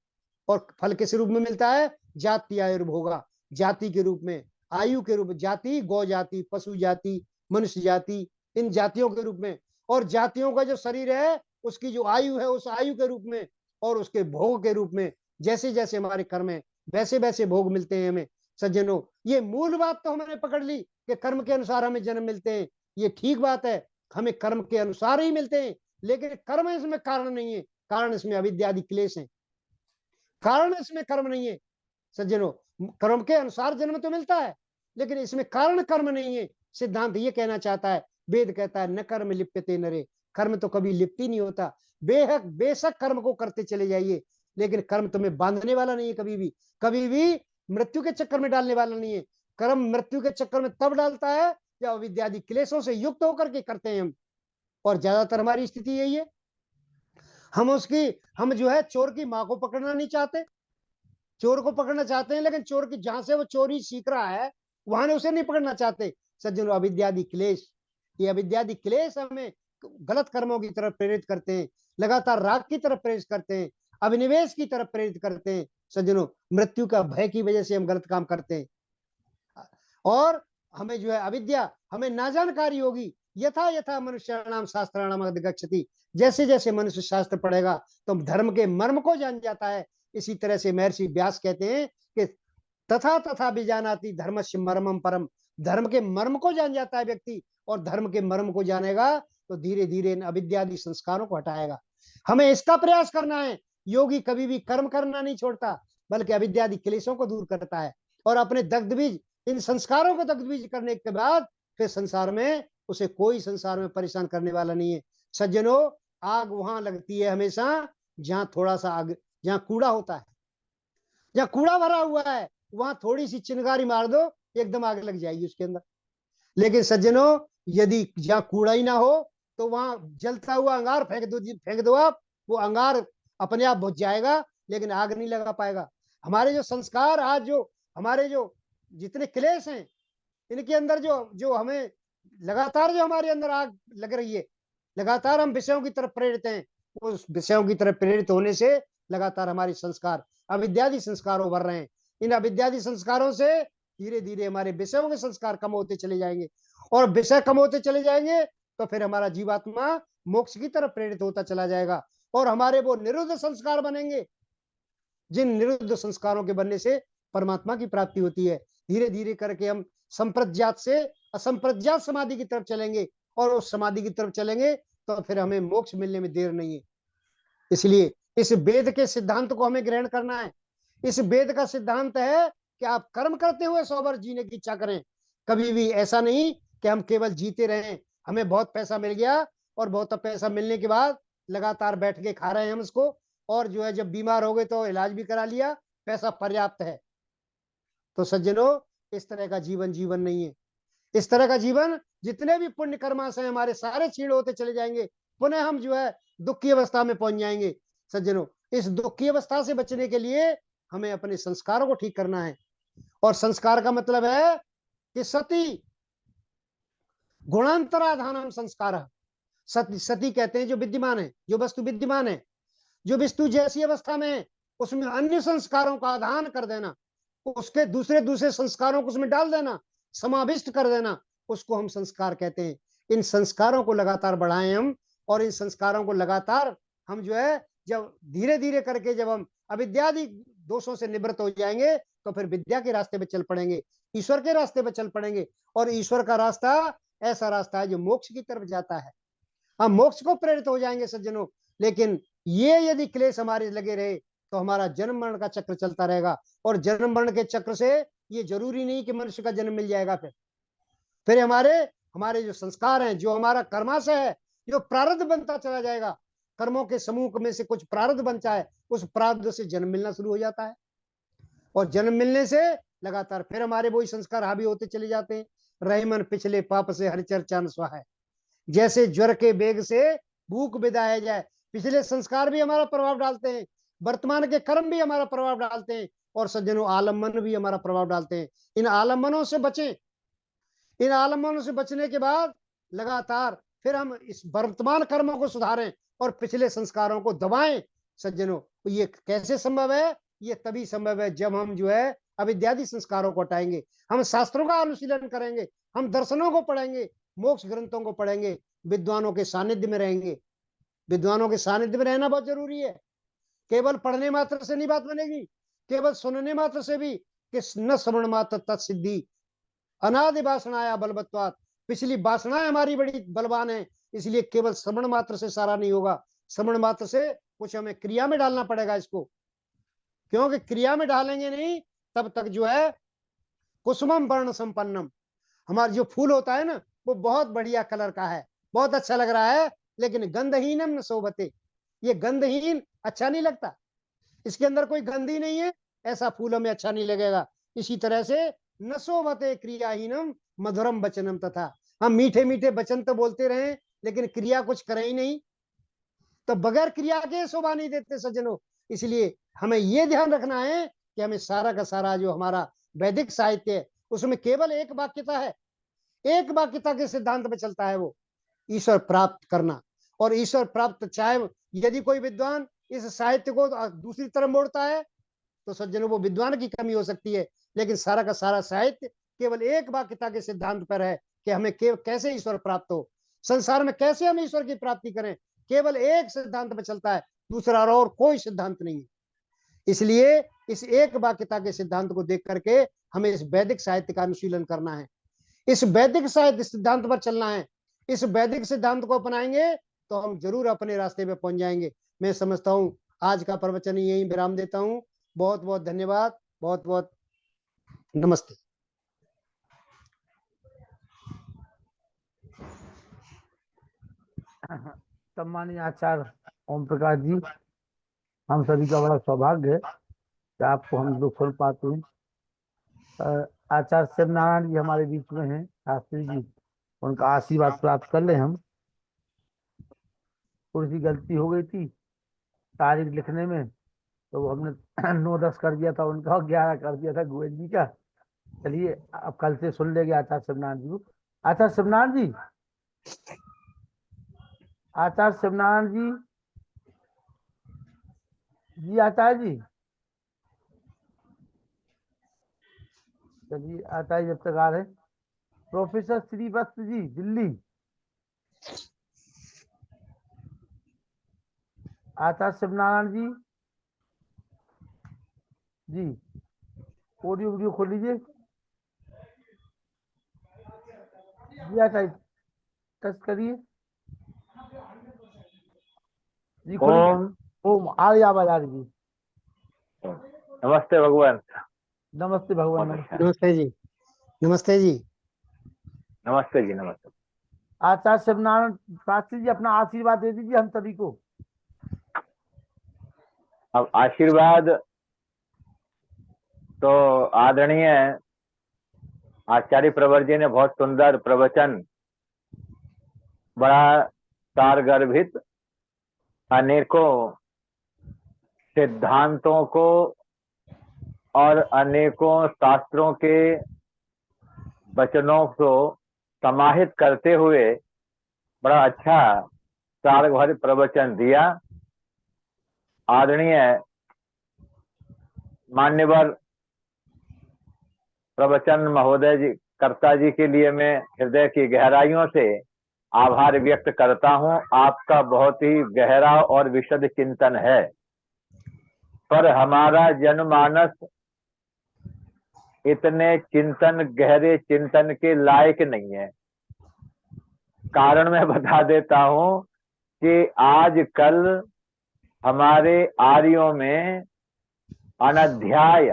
और फल किस रूप में मिलता है? जात्यायुर्भोगा, जाति के रूप में, आयु के रूप में, जाति गौ जाति, पशु जाति, मनुष्य जाति, इन जातियों के रूप में। और जातियों का जो शरीर है उसकी जो आयु है उस आयु के रूप में, और उसके भोग के रूप में। जैसे जैसे हमारे कर्म है वैसे वैसे भोग मिलते हैं हमें। सज्जनों, ये मूल बात तो हमने पकड़ ली कि कर्म के अनुसार हमें जन्म मिलते हैं, ये ठीक बात है, हमें कर्म के अनुसार ही मिलते हैं। लेकिन कर्म इसमें कारण नहीं है, कारण इसमें अविद्यादि क्लेश है, कारण इसमें कर्म नहीं है। सज्जनों, कर्म के अनुसार जन्म तो मिलता है लेकिन इसमें कारण कर्म नहीं है। सिद्धांत ये कहना चाहता है, वेद कहता है न कर्म लिप्यते नरे, कर्म तो कभी लिप्ति नहीं होता। बेहक बेशक कर्म को करते चले जाइए लेकिन कर्म तुम्हें बांधने वाला नहीं है, कभी भी मृत्यु के चक्कर में डालने वाला नहीं है। कर्म मृत्यु के चक्कर में तब डालता है जब अविद्यादि क्लेशों से युक्त होकर के करते हैं हम। और ज्यादातर हमारी स्थिति यही है, हम जो है चोर की माँ को पकड़ना नहीं चाहते, चोर को पकड़ना चाहते हैं लेकिन चोर की जहां से वो चोरी सीख रहा है वहां उसे नहीं पकड़ना चाहते। सज्जनों, अविद्यादि क्लेश, ये अविद्यादि क्लेश हमें गलत कर्मों की तरफ प्रेरित करते हैं, लगातार राग की तरफ प्रेरित करते हैं, अभिनिवेश की तरफ प्रेरित करते हैं। सज्जनों, मृत्यु का भय की वजह से हम गलत काम करते हैं। और हमें जो है अविद्या, हमें ना जानकारी होगी। यथा यथा मनुष्याणाम शास्त्राणाम अधिगच्छति, जैसे जैसे मनुष्य शास्त्र पढ़ेगा तो धर्म के मर्म को जान जाता है। इसी तरह से महर्षि व्यास कहते हैं कि तथा तथा बीजानाति धर्मस्य मर्मम परम, धर्म के मर्म को जान जाता है व्यक्ति, और धर्म के मर्म को जानेगा तो धीरे धीरे इन अविद्यादि संस्कारों को हटाएगा। हमें इसका प्रयास करना है। योगी कभी भी कर्म करना नहीं छोड़ता, बल्कि अविद्यादि क्लेशों को दूर करता है, और अपने दग्ध बीज, इन संस्कारों को दग्ध बीज करने के बाद फिर संसार में उसे कोई संसार में परेशान करने वाला नहीं है। सज्जनों, आग वहां लगती है हमेशा जहां थोड़ा सा आग, जहां कूड़ा होता है, जहां कूड़ा भरा हुआ है, वहां थोड़ी सी चिंगारी मार दो, एकदम आग लग जाएगी उसके अंदर। लेकिन सज्जनों, यदि जहां कूड़ा ही ना हो तो वहां जलता हुआ अंगार फेंक दो आप, वो अंगार अपने आप बुझ जाएगा, लेकिन आग नहीं लगा पाएगा। हमारे जो संस्कार आज, जो हमारे जो जितने क्लेश हैं, इनके अंदर जो जो हमें लगातार, जो हमारे अंदर आग लग रही है, लगातार हम विषयों की तरफ प्रेरित हैं, उस विषयों की तरफ प्रेरित होने से लगातार हमारे संस्कार अविद्यादि संस्कार उभर रहे हैं। इन अविद्यादि संस्कारों से धीरे धीरे हमारे विषयों के संस्कार कम होते चले जाएंगे, और विषय कम होते चले जाएंगे तो फिर हमारा जीवात्मा मोक्ष की तरफ प्रेरित होता चला जाएगा, और हमारे वो निरुद्ध संस्कार बनेंगे, जिन निरुद्ध संस्कारों के बनने से परमात्मा की प्राप्ति होती है। धीरे धीरे करके हम संप्रज्ञात से असंप्रज्ञात समाधि की तरफ चलेंगे, और उस समाधि की तरफ चलेंगे तो फिर हमें मोक्ष मिलने में देर नहीं है। इसलिए इस वेद के सिद्धांत को हमें ग्रहण करना है। इस वेद का सिद्धांत है कि आप कर्म करते हुए 100 वर्ष जीने की इच्छा करें। कभी भी ऐसा नहीं कि हम केवल जीते रहें, हमें बहुत पैसा मिल गया और बहुत पैसा मिलने के बाद लगातार बैठ के खा रहे हैं हम इसको, और जो है जब बीमार हो गए तो इलाज भी करा लिया, पैसा पर्याप्त है। तो सज्जनों, इस तरह का जीवन जीवन नहीं है। इस तरह का जीवन, जितने भी पुण्य कर्माश हैं हमारे, सारे क्षीण होते चले जाएंगे, पुनः हम जो है दुख की अवस्था में पहुंच जाएंगे। सज्जनों, इस दुख की अवस्था से बचने के लिए हमें अपने संस्कारों को ठीक करना है। और संस्कार का मतलब है कि सती गुणांतराधानम संस्कार। सती, सती कहते हैं जो विद्यमान है, जो वस्तु विद्यमान है, जो वस्तु जैसी अवस्था में है, उसमें अन्य संस्कारों का आधान कर देना, उसके दूसरे दूसरे संस्कारों को उसमें डाल देना, समाविष्ट कर देना, उसको हम संस्कार कहते हैं। इन संस्कारों को लगातार बढ़ाएं हम, और इन संस्कारों को लगातार हम जो है, जब धीरे धीरे करके जब हम अविद्यादि दोषों से निवृत्त हो जाएंगे तो फिर विद्या के रास्ते पे चल पड़ेंगे, ईश्वर के रास्ते पे चल पड़ेंगे। और ईश्वर का रास्ता ऐसा रास्ता है जो मोक्ष की तरफ जाता है। हम मोक्ष को प्रेरित हो जाएंगे सज्जनों। लेकिन ये यदि क्लेश हमारे लगे रहे तो हमारा जन्म मरण का चक्र चलता रहेगा, और जन्म मरण के चक्र से ये जरूरी नहीं कि मनुष्य का जन्म मिल जाएगा। फिर हमारे हमारे जो संस्कार हैं, जो हमारा कर्माशय है, जो प्रारब्ध बनता चला जाएगा, कर्मों के समूह में से कुछ प्रारब्ध बनता है, उस प्रारब्ध से जन्म मिलना शुरू हो जाता है, और जन्म मिलने से लगातार फिर हमारे वही संस्कार हावी होते चले जाते हैं। रहमन पिछले पाप से हर चर्चा न स्वाहा, जैसे ज्वर के बेग से भूख विदाया जाए, पिछले संस्कार भी हमारा प्रभाव डालते हैं, वर्तमान के कर्म भी हमारा प्रभाव डालते हैं, और सज्जनों आलम्बन भी हमारा प्रभाव डालते हैं। इन आलम्बनों से बचें। इन आलम्बनों से बचने के बाद लगातार फिर हम इस वर्तमान कर्मों को सुधारें और पिछले संस्कारों को दबाएं। सज्जनों, ये कैसे संभव है? ये तभी संभव है जब हम जो है अविद्यादि संस्कारों को हटाएंगे, हम शास्त्रों का अनुशीलन करेंगे, हम दर्शनों को पढ़ेंगे, मोक्ष ग्रंथों को पढ़ेंगे, विद्वानों के सानिध्य में रहेंगे। विद्वानों के सानिध्य में रहना बहुत जरूरी है। केवल पढ़ने मात्र से नहीं बात बनेगी, केवल सुनने मात्र से भी कि न श्रवण मात्र तत्सिद्धि, अनादि वासनाया बलवत्वात्, पिछली वासनाएं हमारी बड़ी बलवान है, इसलिए केवल श्रवण मात्र से सारा नहीं होगा। श्रवण मात्र से कुछ हमें क्रिया में डालना पड़ेगा इसको, क्योंकि क्रिया में डालेंगे नहीं तब तक जो है कुसुमम वर्ण संपन्नम, हमारा जो फूल होता है ना, वो बहुत बढ़िया कलर का है, बहुत अच्छा लग रहा है, लेकिन गंधहीनम न शोभते, ये गंधहीन अच्छा नहीं लगता, इसके अंदर कोई गंध ही नहीं है, ऐसा फूल हमें अच्छा नहीं लगेगा। इसी तरह से न शोभते क्रियाहीनम मधुरम वचनम तथा, हम मीठे मीठे वचन तो बोलते रहे लेकिन क्रिया कुछ करे ही नहीं, तो बगैर क्रिया के शोभा नहीं देते सज्जनों। इसलिए हमें यह ध्यान रखना है कि हमें सारा का सारा जो हमारा वैदिक साहित्य है उसमें केवल एक वाक्यता है, एक वाक्यता के सिद्धांत में चलता है, वो ईश्वर प्राप्त करना। और ईश्वर प्राप्त, चाहे यदि कोई विद्वान इस साहित्य को दूसरी तरफ मोड़ता है तो सज्जनों वो विद्वान की कमी हो सकती है, लेकिन सारा का सारा साहित्य केवल एक वाक्यता के सिद्धांत पर है कि हमें कैसे ईश्वर प्राप्त हो, संसार में कैसे हम ईश्वर की प्राप्ति करें, केवल एक सिद्धांत पर चलता है, दूसरा और कोई सिद्धांत नहीं है। इसलिए इस एक वाक्यता के सिद्धांत को देख करके हमें इस वैदिक साहित्य का अनुशीलन करना है, इस वैदिक साहित्य सिद्धांत पर चलना है। इस वैदिक सिद्धांत को अपनाएंगे तो हम जरूर अपने रास्ते पे पहुंच जाएंगे। मैं समझता हूं आज का प्रवचन यहीं विराम देता हूं। बहुत बहुत धन्यवाद, बहुत बहुत नमस्ते। सम्मानीय आचार्य ओम प्रकाश जी, हम सभी का बड़ा सौभाग्य है कि आपको हम लोग सुन पाते हैं। आचार्य शिवनारायण जी हमारे बीच में हैं, शास्त्री जी, उनका आशीर्वाद प्राप्त कर ले। हम थोड़ी सी गलती हो गई थी तारीख लिखने में, तो हमने 9-10 कर दिया था उनका और 11 कर दिया था गोविंद जी का। चलिए अब कल से सुन लेंगे आचार्य शिवनारायण जी को। आचार्य शिवनारायण जी, आचार्य शिवनारायण जी, जी आचार्य जी, चलिए आचार्य जब तक आ रहे। प्रोफेसर श्रीवत्स जी दिल्ली, आचार्य शिवनारायण जी, जी ऑडियो वीडियो खोल लीजिए। जी आचार्य टच करिए जी, खोलिए। ओम आ रही आवाज, आ रही जी। नमस्ते भगवान। नमस्ते भगवान, नमस्ते। नमस्ते जी, नमस्ते जी, नमस्ते जी, नमस्ते। आचार्य शिवनारायण शास्त्री जी अपना आशीर्वाद दे दीजिए हम सभी को। अब आशीर्वाद तो आदरणीय आचार्य प्रवर जी ने बहुत सुंदर प्रवचन, बड़ा सारगर्भित, अनेकों सिद्धांतों को और अनेकों शास्त्रों के वचनों को समाहित करते हुए बड़ा अच्छा सारगर्भित प्रवचन दिया। आदरणीय मान्यवर प्रवचन महोदय जी, कर्ता जी के लिए मैं हृदय की गहराइयों से आभार व्यक्त करता हूं। आपका बहुत ही गहरा और विशद चिंतन है, पर हमारा जनमानस इतने चिंतन, गहरे चिंतन के लायक नहीं है। कारण मैं बता देता हूं कि आजकल हमारे आर्यों में अनध्याय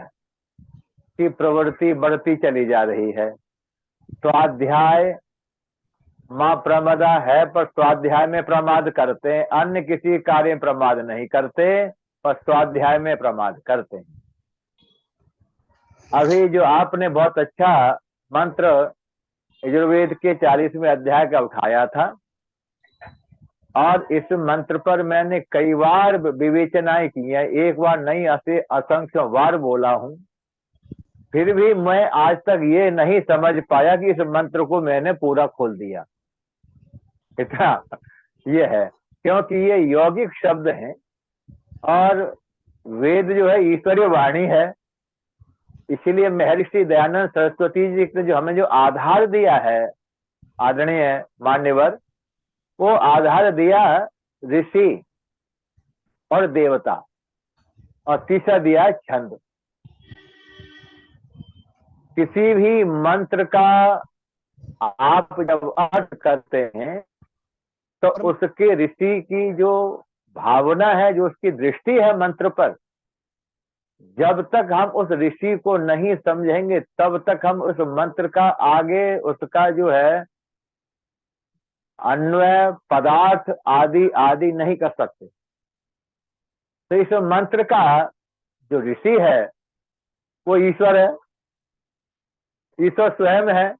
की प्रवृत्ति बढ़ती चली जा रही है। स्वाध्याय माँ प्रमदा है, पर स्वाध्याय में प्रमाद करते हैं, अन्य किसी कार्य में प्रमाद नहीं करते, पर स्वाध्याय में प्रमाद करते हैं। अभी जो आपने बहुत अच्छा मंत्र यजुर्वेद के 40वें अध्याय का उठाया था, और इस मंत्र पर मैंने कई बार विवेचनाएं की है, एक बार नहीं ऐसे असंख्य बार बोला हूं, फिर भी मैं आज तक ये नहीं समझ पाया कि इस मंत्र को मैंने पूरा खोल दिया। इतना ये है, क्योंकि ये यौगिक शब्द हैं और वेद जो है ईश्वरीय वाणी है। इसीलिए महर्षि दयानंद सरस्वती जी ने जो हमें जो आधार दिया है, आदरणीय मान्यवर, वो आधार दिया ऋषि और देवता, और तीसरा दिया छंद। किसी भी मंत्र का आप जब अर्थ करते हैं तो उसके ऋषि की जो भावना है, जो उसकी दृष्टि है मंत्र पर, जब तक हम उस ऋषि को नहीं समझेंगे तब तक हम उस मंत्र का आगे उसका जो है अन्वय पदार्थ आदि आदि नहीं कर सकते। तो इस मंत्र का जो ऋषि है वो ईश्वर है, ईश्वर स्वयं है।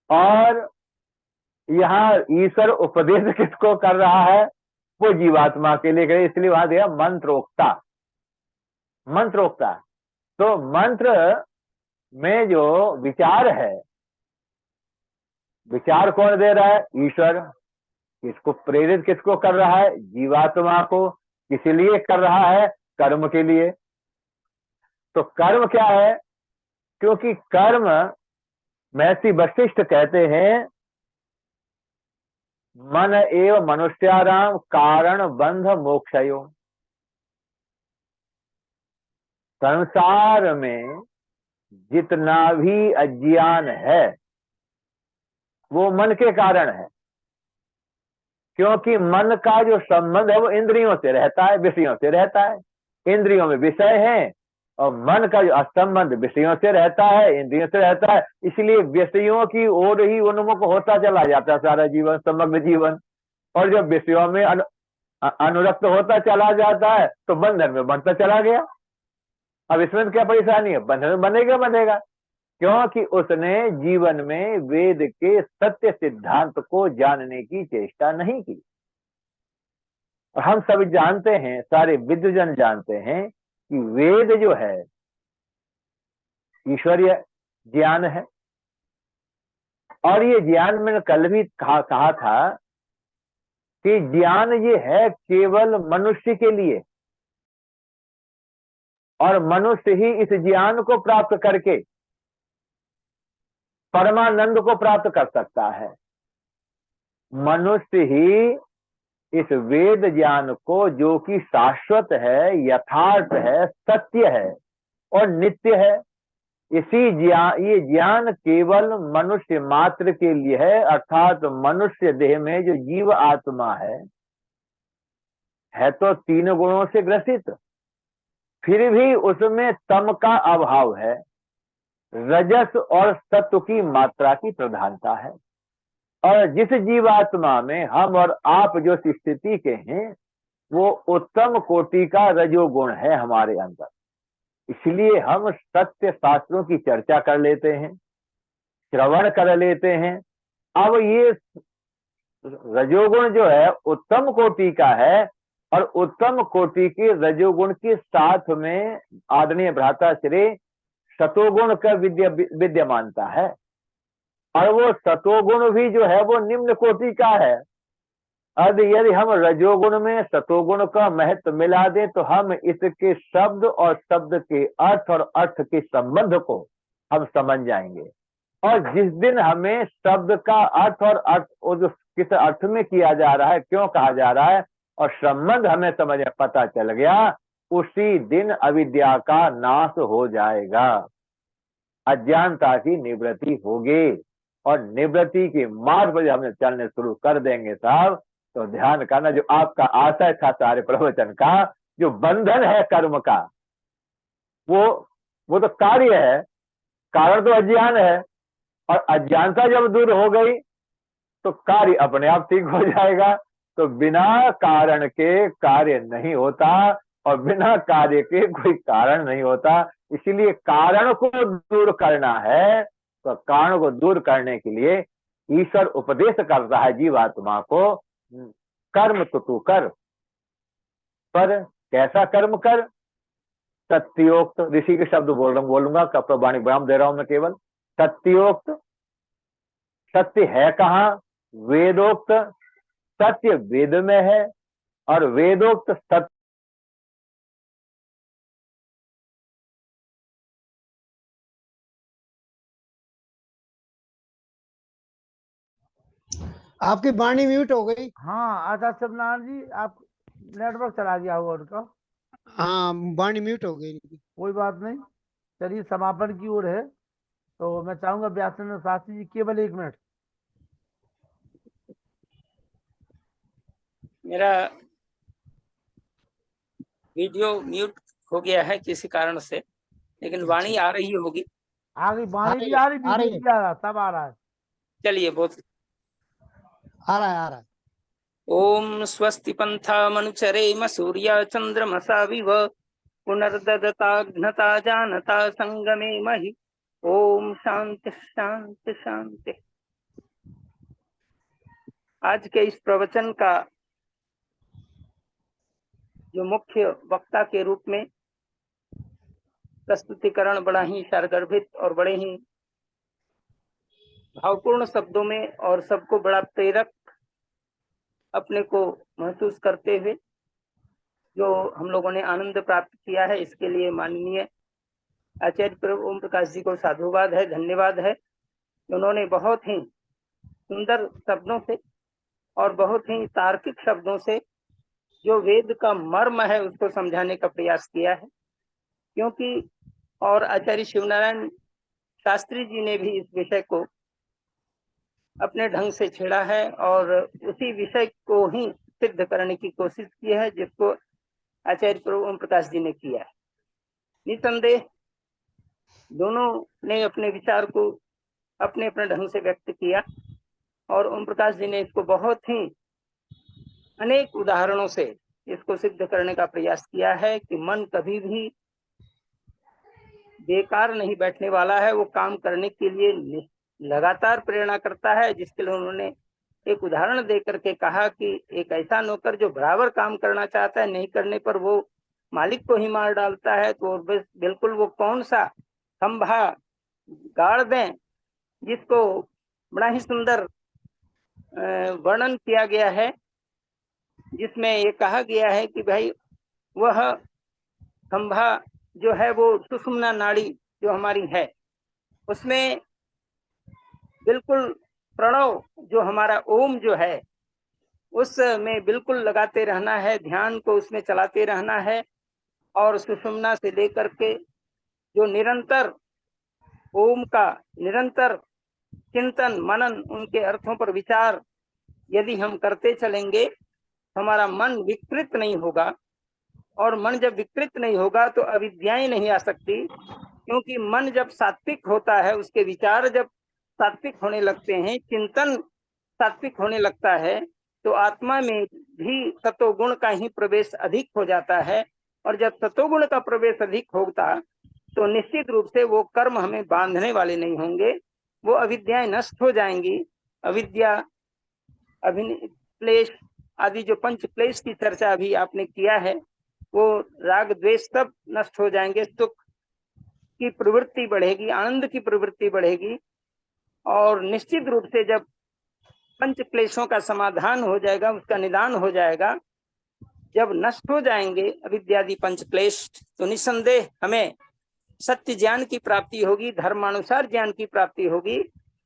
और यहाँ ईश्वर उपदेश किसको कर रहा है? वो जीवात्मा के लिए करे, इसलिए वहां दिया मंत्रोक्ता, मंत्रोक्ता। तो मंत्र में जो विचार है, विचार कौन दे रहा है? ईश्वर। किसको प्रेरित किसको कर रहा है? जीवात्मा को। किस लिए कर रहा है? कर्म के लिए। तो कर्म क्या है? क्योंकि कर्म महर्षि वशिष्ठ कहते हैं, मन एव मनुष्याराम कारण बंध मोक्षयो। संसार में जितना भी अज्ञान है वो मन के कारण है, क्योंकि मन का जो संबंध है वो इंद्रियों से रहता है, विषयों से रहता है। इंद्रियों में विषय है और मन का जो संबंध विषयों से रहता है, इंद्रियों से रहता है। इसलिए विषयों की ओर ही उन्मुख होता चला जाता है सारा जीवन, समग्र जीवन। और जब विषयों में अनुरक्त होता चला जाता है तो बंधन में बनता चला गया। अब इसमें क्या परेशानी है? बंधन में बनेगा, क्योंकि उसने जीवन में वेद के सत्य सिद्धांत को जानने की चेष्टा नहीं की। और हम सब जानते हैं, सारे विद्वजन जानते हैं कि वेद जो है ईश्वरीय ज्ञान है। और ये ज्ञान मैंने कल भी कहा था कि ज्ञान ये है केवल मनुष्य के लिए, और मनुष्य ही इस ज्ञान को प्राप्त करके परमानंद को प्राप्त कर सकता है। मनुष्य ही इस वेद ज्ञान को, जो कि शाश्वत है, यथार्थ है, सत्य है और नित्य है, ये ज्ञान केवल मनुष्य मात्र के लिए है। अर्थात मनुष्य देह में जो जीव आत्मा है तो 3 गुणों से ग्रसित, फिर भी उसमें तम का अभाव है, रजस और सत्व की मात्रा की प्रधानता है। और जिस जीवात्मा में हम और आप जो स्थिति के हैं वो उत्तम कोटि का रजोगुण है हमारे अंदर। इसलिए हम सत्य शास्त्रों की चर्चा कर लेते हैं, श्रवण कर लेते हैं। अब ये रजोगुण जो है उत्तम कोटि का है, और उत्तम कोटि के रजोगुण के साथ में आदरणीय भ्राता श्री सतोगुण का विद्यमानता है। और वो सतोगुण भी जो है वो निम्न कोटि का है। अब यदि हम रजोगुण में सतोगुण का महत्व मिला दें तो हम इसके शब्द और शब्द के अर्थ और अर्थ के संबंध को हम समझ जाएंगे। और जिस दिन हमें शब्द का अर्थ और अर्थ जो किस अर्थ में किया जा रहा है, क्यों कहा जा रहा है, और संबंध हमें समझ पता चल गया, उसी दिन अविद्या का नाश हो जाएगा, अज्ञानता की निवृत्ति होगी। और निवृत्ति के मार्ग पर हमने चलने शुरू कर देंगे साहब, तो ध्यान करना, जो आपका आशय था सारे प्रवचन का, जो बंधन है कर्म का, वो तो कार्य है, कारण तो अज्ञान है। और अज्ञानता जब दूर हो गई तो कार्य अपने आप ठीक हो जाएगा। तो बिना कारण के कार्य नहीं होता और बिना कार्य के कोई कारण नहीं होता। इसीलिए कारण को दूर करना है, तो कारण को दूर करने के लिए ईश्वर उपदेश करता है जीवात्मा को, कर्म तो तू कर, पर कैसा कर्म कर? सत्योक्त, ऋषि के शब्द बोलूंगा, वाणी ब्राह्म दे रहा हूं मैं केवल। सत्योक्त, सत्य है कहाँ? वेदोक्त, सत्य वेद में है, और वेदोक्त सत्य आपकी वाणी म्यूट हो गई। हाँ आचार्य सत्यनारायण जी, आप नेटवर्क चला गया होगा उनका। हाँ, वाणी म्यूट हो गई। कोई बात नहीं, चलिए समापन की ओर है, तो मैं चाहूंगा व्यासचंद्र शास्त्री जी केवल 1 मिनट। मेरा वीडियो म्यूट हो गया है किसी कारण से, लेकिन वाणी आ रही होगी। आ गई वाणी भी, आ रही वीडियो भी आ रहा, सब आ रहा है। चलिए, बहुत आ रहा है। ओम स्वस्ति पंथा मनुचरेम सूर्य चंद्रमसा विव पुनर्ददता घ्नता जानता संगमे महि। ओम शांति शांति शांति। आज के इस प्रवचन का जो मुख्य वक्ता के रूप में प्रस्तुतिकरण बड़ा ही सारगर्भित और बड़े ही भावपूर्ण शब्दों में और सबको बड़ा प्रेरक अपने को महसूस करते हुए जो हम लोगों ने आनंद प्राप्त किया है, इसके लिए माननीय आचार्य प्रभु ओम प्रकाश जी को साधुवाद है, धन्यवाद है। उन्होंने बहुत ही सुंदर शब्दों से और बहुत ही तार्किक शब्दों से जो वेद का मर्म है उसको समझाने का प्रयास किया है। क्योंकि और आचार्य शिवनारायण शास्त्री जी ने भी इस विषय को अपने ढंग से छेड़ा है और उसी विषय को ही सिद्ध करने की कोशिश की है जिसको आचार्य ओम प्रकाश जी ने किया है। निसंदेह दोनों ने अपने विचार को अपने अपने ढंग से व्यक्त किया और ओम प्रकाश जी ने इसको बहुत ही अनेक उदाहरणों से इसको सिद्ध करने का प्रयास किया है कि मन कभी भी बेकार नहीं बैठने वाला है, वो काम करने के लिए लगातार प्रेरणा करता है। जिसके लिए उन्होंने एक उदाहरण दे करके कहा कि एक ऐसा नौकर जो बराबर काम करना चाहता है, नहीं करने पर वो मालिक को ही मार डालता है, तो बिल्कुल वो कौन सा खंभा गाड़ दें, जिसको बड़ा ही सुंदर वर्णन किया गया है, जिसमें ये कहा गया है कि भाई वह खंभा जो है वो सुषुम्ना नाड़ी जो हमारी है उसमें बिल्कुल प्रणव जो हमारा ओम जो है उसमें बिल्कुल लगाते रहना है, ध्यान को उसमें चलाते रहना है और सुषुम्ना से लेकर के जो निरंतर ओम का निरंतर चिंतन मनन उनके अर्थों पर विचार यदि हम करते चलेंगे हमारा मन विकृत नहीं होगा। और मन जब विकृत नहीं होगा तो अविद्याएं नहीं आ सकती, क्योंकि मन जब सात्विक होता है, उसके विचार जब सात्विक होने लगते हैं, चिंतन सात्विक होने लगता है, तो आत्मा में भी सतोगुण का ही प्रवेश अधिक हो जाता है। और जब सतोगुण का प्रवेश अधिक होता तो निश्चित रूप से वो कर्म हमें बांधने वाले नहीं होंगे, वो अविद्याएं नष्ट हो जाएंगी। अविद्या अभिनिवेश आदि जो पंच क्लेश की चर्चा अभी आपने किया है, वो राग द्वेष सब नष्ट हो जाएंगे, सुख की प्रवृत्ति बढ़ेगी, आनंद की प्रवृत्ति बढ़ेगी। और निश्चित रूप से जब पंच क्लेशों का समाधान हो जाएगा, उसका निदान हो जाएगा, जब नष्ट हो जाएंगे अविद्यादि पंच क्लेश, तो निसंदेह हमें सत्य ज्ञान की प्राप्ति होगी, धर्मानुसार ज्ञान की प्राप्ति होगी।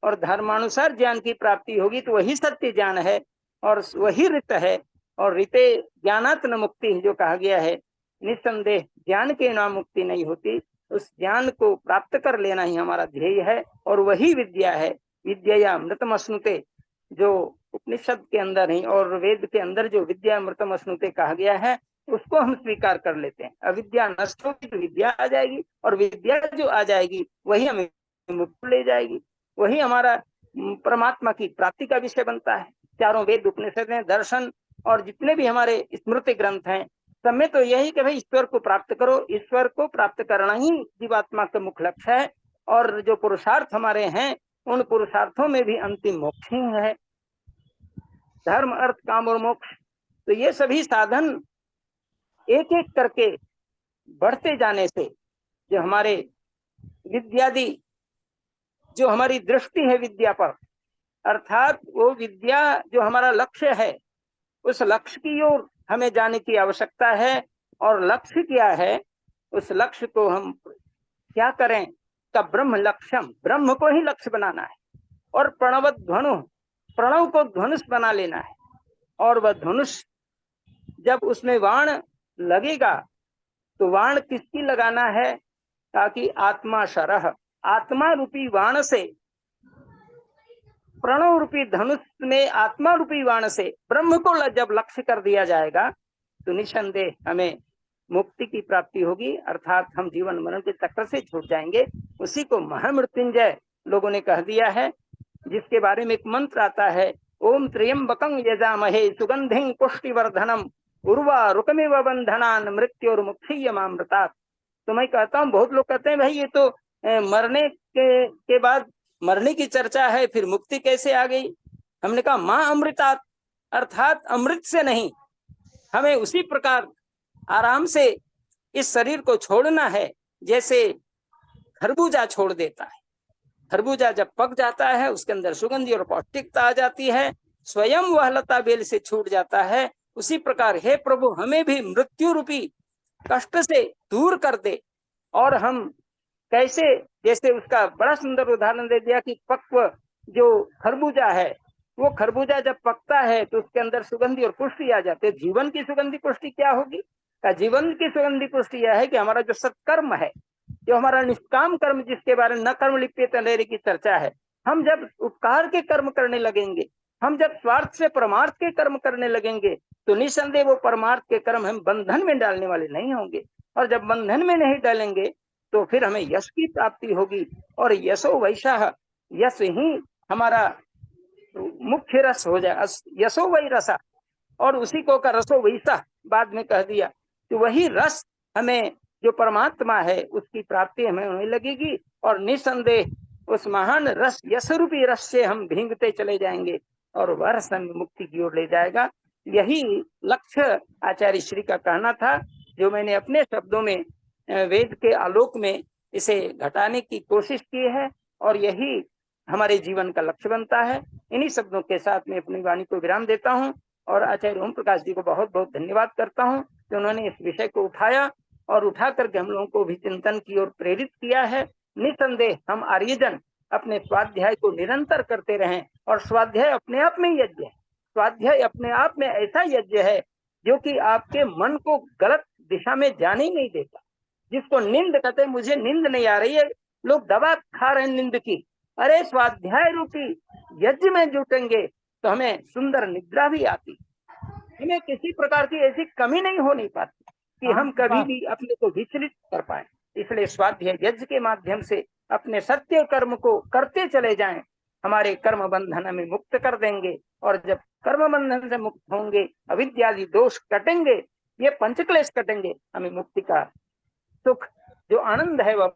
और धर्मानुसार ज्ञान की प्राप्ति होगी तो वही सत्य ज्ञान है और वही रित है। और रिते ज्ञानात् न मुक्ति जो कहा गया है, निसंदेह ज्ञान के नाम मुक्ति नहीं होती, उस ज्ञान को प्राप्त कर लेना ही हमारा ध्येय है और वही विद्या है। विद्या अमृतम अश्नुते जो उपनिषद के अंदर ही और वेद के अंदर जो विद्या अमृतम अश्नुते कहा गया है, उसको हम स्वीकार कर लेते हैं। अविद्या नष्ट होगी तो विद्या आ जाएगी, और विद्या जो आ जाएगी वही हमें मुक्त ले जाएगी, वही हमारा परमात्मा की प्राप्ति का विषय बनता है। चारों वेद उपनिषद दर्शन और जितने भी हमारे स्मृति ग्रंथ हैं, सब में तो यही कि भाई ईश्वर को प्राप्त करो, ईश्वर को प्राप्त करना ही जीवात्मा का मुख्य लक्ष्य है। और जो पुरुषार्थ हमारे हैं, उन पुरुषार्थों में भी अंतिम मोक्ष ही है, धर्म अर्थ काम और मोक्ष। तो ये सभी साधन एक एक करके बढ़ते जाने से जो हमारे विद्यादि जो हमारी दृष्टि है विद्या पर, अर्थात वो विद्या जो हमारा लक्ष्य है, उस लक्ष्य की ओर हमें जाने की आवश्यकता है। और लक्ष्य क्या है, उस लक्ष्य को हम क्या करें का ब्रह्म लक्ष्यम, ब्रह्म को ही लक्ष्य बनाना है। और प्रणवत धनु, प्रणव को धनुष बना लेना है। और वह धनुष जब उसमें बाण लगेगा तो बाण किसकी लगाना है, ताकि आत्मा शरह, आत्मा रूपी बाण से, प्रणव रूपी धनुष में आत्मा रूपी बाण से ब्रह्म को जब लक्ष्य कर दिया जाएगा तो निसंदेह हमें मुक्ति की प्राप्ति होगी, अर्थात हम जीवन मरण के चक्र से छूट जाएंगे। उसी को महामृत्युंजय लोगों ने कह दिया है, जिसके बारे में एक मंत्र आता है, ओम त्र्यंबकं यजामहे सुगंधिं पुष्टिवर्धनम उर्वा रुकमिव बंधनान मृत्युर्मुक्षीयमामृतात्। तो मैं कहता हूँ, बहुत लोग कहते हैं भाई ये तो मरने के बाद मरने की चर्चा है, फिर मुक्ति कैसे आ गई। हमने कहा माँ अमृतात्, अर्थात अमृत से नहीं, हमें उसी प्रकार आराम से इस शरीर को छोड़ना है जैसे खरबूजा छोड़ देता है। खरबूजा जब पक जाता है उसके अंदर सुगंधी और पौष्टिकता आ जाती है, स्वयं वह लता बेल से छूट जाता है। उसी प्रकार हे प्रभु, हमें भी मृत्यु रूपी कष्ट से दूर कर दे और हम कैसे, जैसे उसका बड़ा सुंदर उदाहरण दे दिया कि पक्व जो खरबूजा है, वो खरबूजा जब पकता है तो उसके अंदर सुगंधी और पुष्टि आ जाती है। जीवन की सुगंधी पुष्टि क्या होगी? जीवन की सुगंधी पुष्टि यह है कि हमारा जो सत्कर्म है, जो हमारा निष्काम कर्म, जिसके बारे में न कर्म लिप्यते नरः की चर्चा है, हम जब उपकार के कर्म करने लगेंगे, हम जब स्वार्थ से परमार्थ के कर्म करने लगेंगे, तो निसंदेह वो परमार्थ के कर्म हम बंधन में डालने वाले नहीं होंगे। और जब बंधन में नहीं डालेंगे तो फिर हमें यश की प्राप्ति होगी। और यशो वैशाह, यश ही हमारा मुख्य रस हो जाए। यशो वही रसा, और उसी को का रसो वैसा बाद में कह दिया। तो वही रस हमें, जो परमात्मा है, उसकी प्राप्ति हमें होने लगेगी। और निसंदेह उस महान रस, यश रूपी रस से हम भींगते चले जाएंगे और वह रस हमें मुक्ति की ओर ले जाएगा। यही लक्ष्य आचार्य श्री का कहना था, जो मैंने अपने शब्दों में वेद के आलोक में इसे घटाने की कोशिश की है, और यही हमारे जीवन का लक्ष्य बनता है। इन्हीं शब्दों के साथ मैं अपनी वाणी को विराम देता हूँ और आचार्य ओम प्रकाश जी को बहुत बहुत धन्यवाद करता हूँ कि उन्होंने इस विषय को उठाया और उठा करके हम लोगों को भी चिंतन की ओर प्रेरित किया है। निसंदेह हम आर्यजन अपने स्वाध्याय को निरंतर करते रहें, और स्वाध्याय अपने आप में यज्ञ है। स्वाध्याय अपने आप में ऐसा यज्ञ है जो कि आपके मन को गलत दिशा में जाने ही नहीं देता। जिसको नींद कहते हैं, मुझे नींद नहीं आ रही है, लोग दवा खा रहे हैं नींद की। अरे स्वाध्याय रूपी यज्ञ में जुटेंगे तो हमें सुंदर निद्रा भी आती, हमें किसी प्रकार की ऐसी कमी नहीं होनी पाती कि हम कभी भी अपने को विचलित कर पाए। इसलिए स्वाध्याय यज्ञ के माध्यम से अपने सत्य कर्म को करते चले जाएं, हमारे कर्म बंधन हमें मुक्त कर देंगे। और जब कर्म बंधन से मुक्त होंगे, अविद्यादि दोष कटेंगे, ये पंचक्लेश कटेंगे, हमें मुक्ति का सुख, जो आनंद है, वह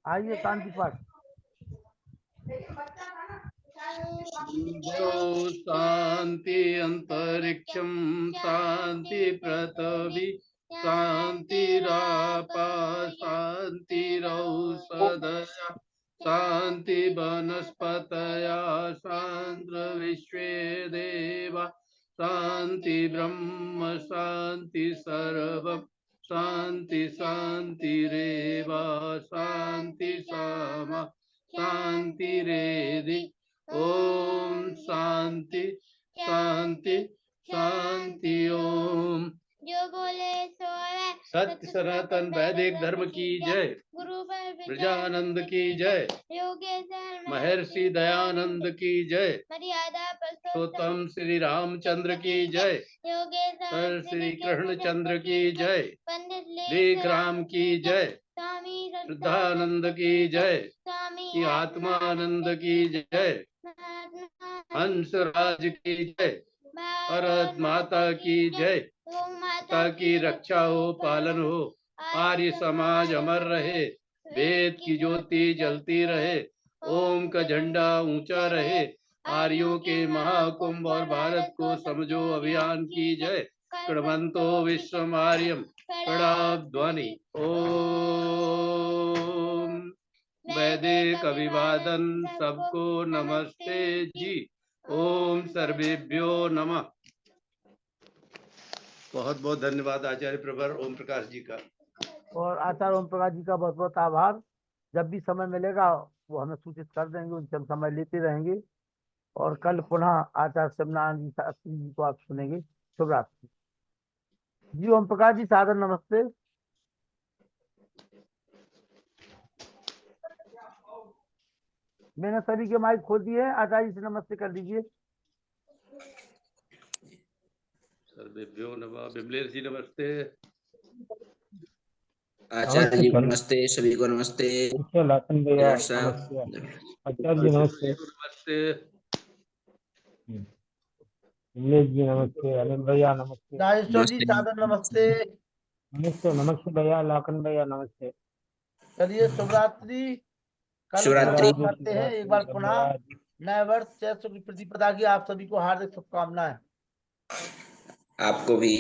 आइए शांति पाठ। शांति अंतरिक्षम शांति पृथ्वी शांतिरापा शांतिरौषधया शांति वनस्पतया शांति विश्वे देवा शांति ब्रह्म शांति सर्वम् शांति शांतिरेव शांति सामा शांतिरेधि। ओम शांति शांति शांति। ओम। जो बोले सो है। सत्य सनातन वैदिक धर्म की जय। गुरु पर प्रजानंद की जय। योगेश्वर महर्षि दयानंद की जय। मर्यादा पुरुषोत्तम श्री रामचंद्र की जय। योगेश्वर श्री कृष्णचंद्र की जय। पंडित लेखराम की जय। स्वामी शुद्धानंद की जय। स्वामी आत्मानंद की जय। हंसराज की जय। भारत माता की जय। माता की रक्षा हो, पालन हो, आर्य समाज अमर रहे, वेद की ज्योति जलती रहे, ओम का झंडा ऊंचा रहे, आर्यों के महाकुंभ और भारत को समझो अभियान की जय। कृण्वन्तो विश्वमार्यम ध्वनि। ओम। वैदिक अभिवादन सबको नमस्ते जी। ओम सर्वेभ्यो नमः। बहुत बहुत धन्यवाद आचार्य प्रवर ओम प्रकाश जी का। और आचार्य ओम प्रकाश जी का बहुत बहुत आभार। जब भी समय मिलेगा वो हमें सूचित कर देंगे, उनसे हम समय लेते रहेंगे। और कल पुनः आचार्य शिवनारायण जी शास्त्री जी को आप सुनेंगे। शुभ रात्रि जी। ओम प्रकाश जी सादर नमस्ते। मैंने सभी के माइक खोल दिए हैं, आचार्य जी से नमस्ते कर दीजिए। सर्वेभ्यो नमः। बिमलेश जी नमस्ते। आचार्य जी नमस्ते, सभी को नमस्ते। लाखन भैया नमस्ते। आचार्य जी नमस्ते। नमस्ते। विमलेश जी नमस्ते। अनिल भैया नमस्ते। राजेश्वर जी सादर नमस्ते। नमस्ते नमस्ते भैया। लाखन भैया नमस्ते। चलिए शुभ रात्रि। कल शिवरात्रि करते हैं एक बार पुनः। नए वर्ष चैत्र शुक्ल प्रतिपदा की आप सभी को हार्दिक शुभकामनाएं। आपको भी।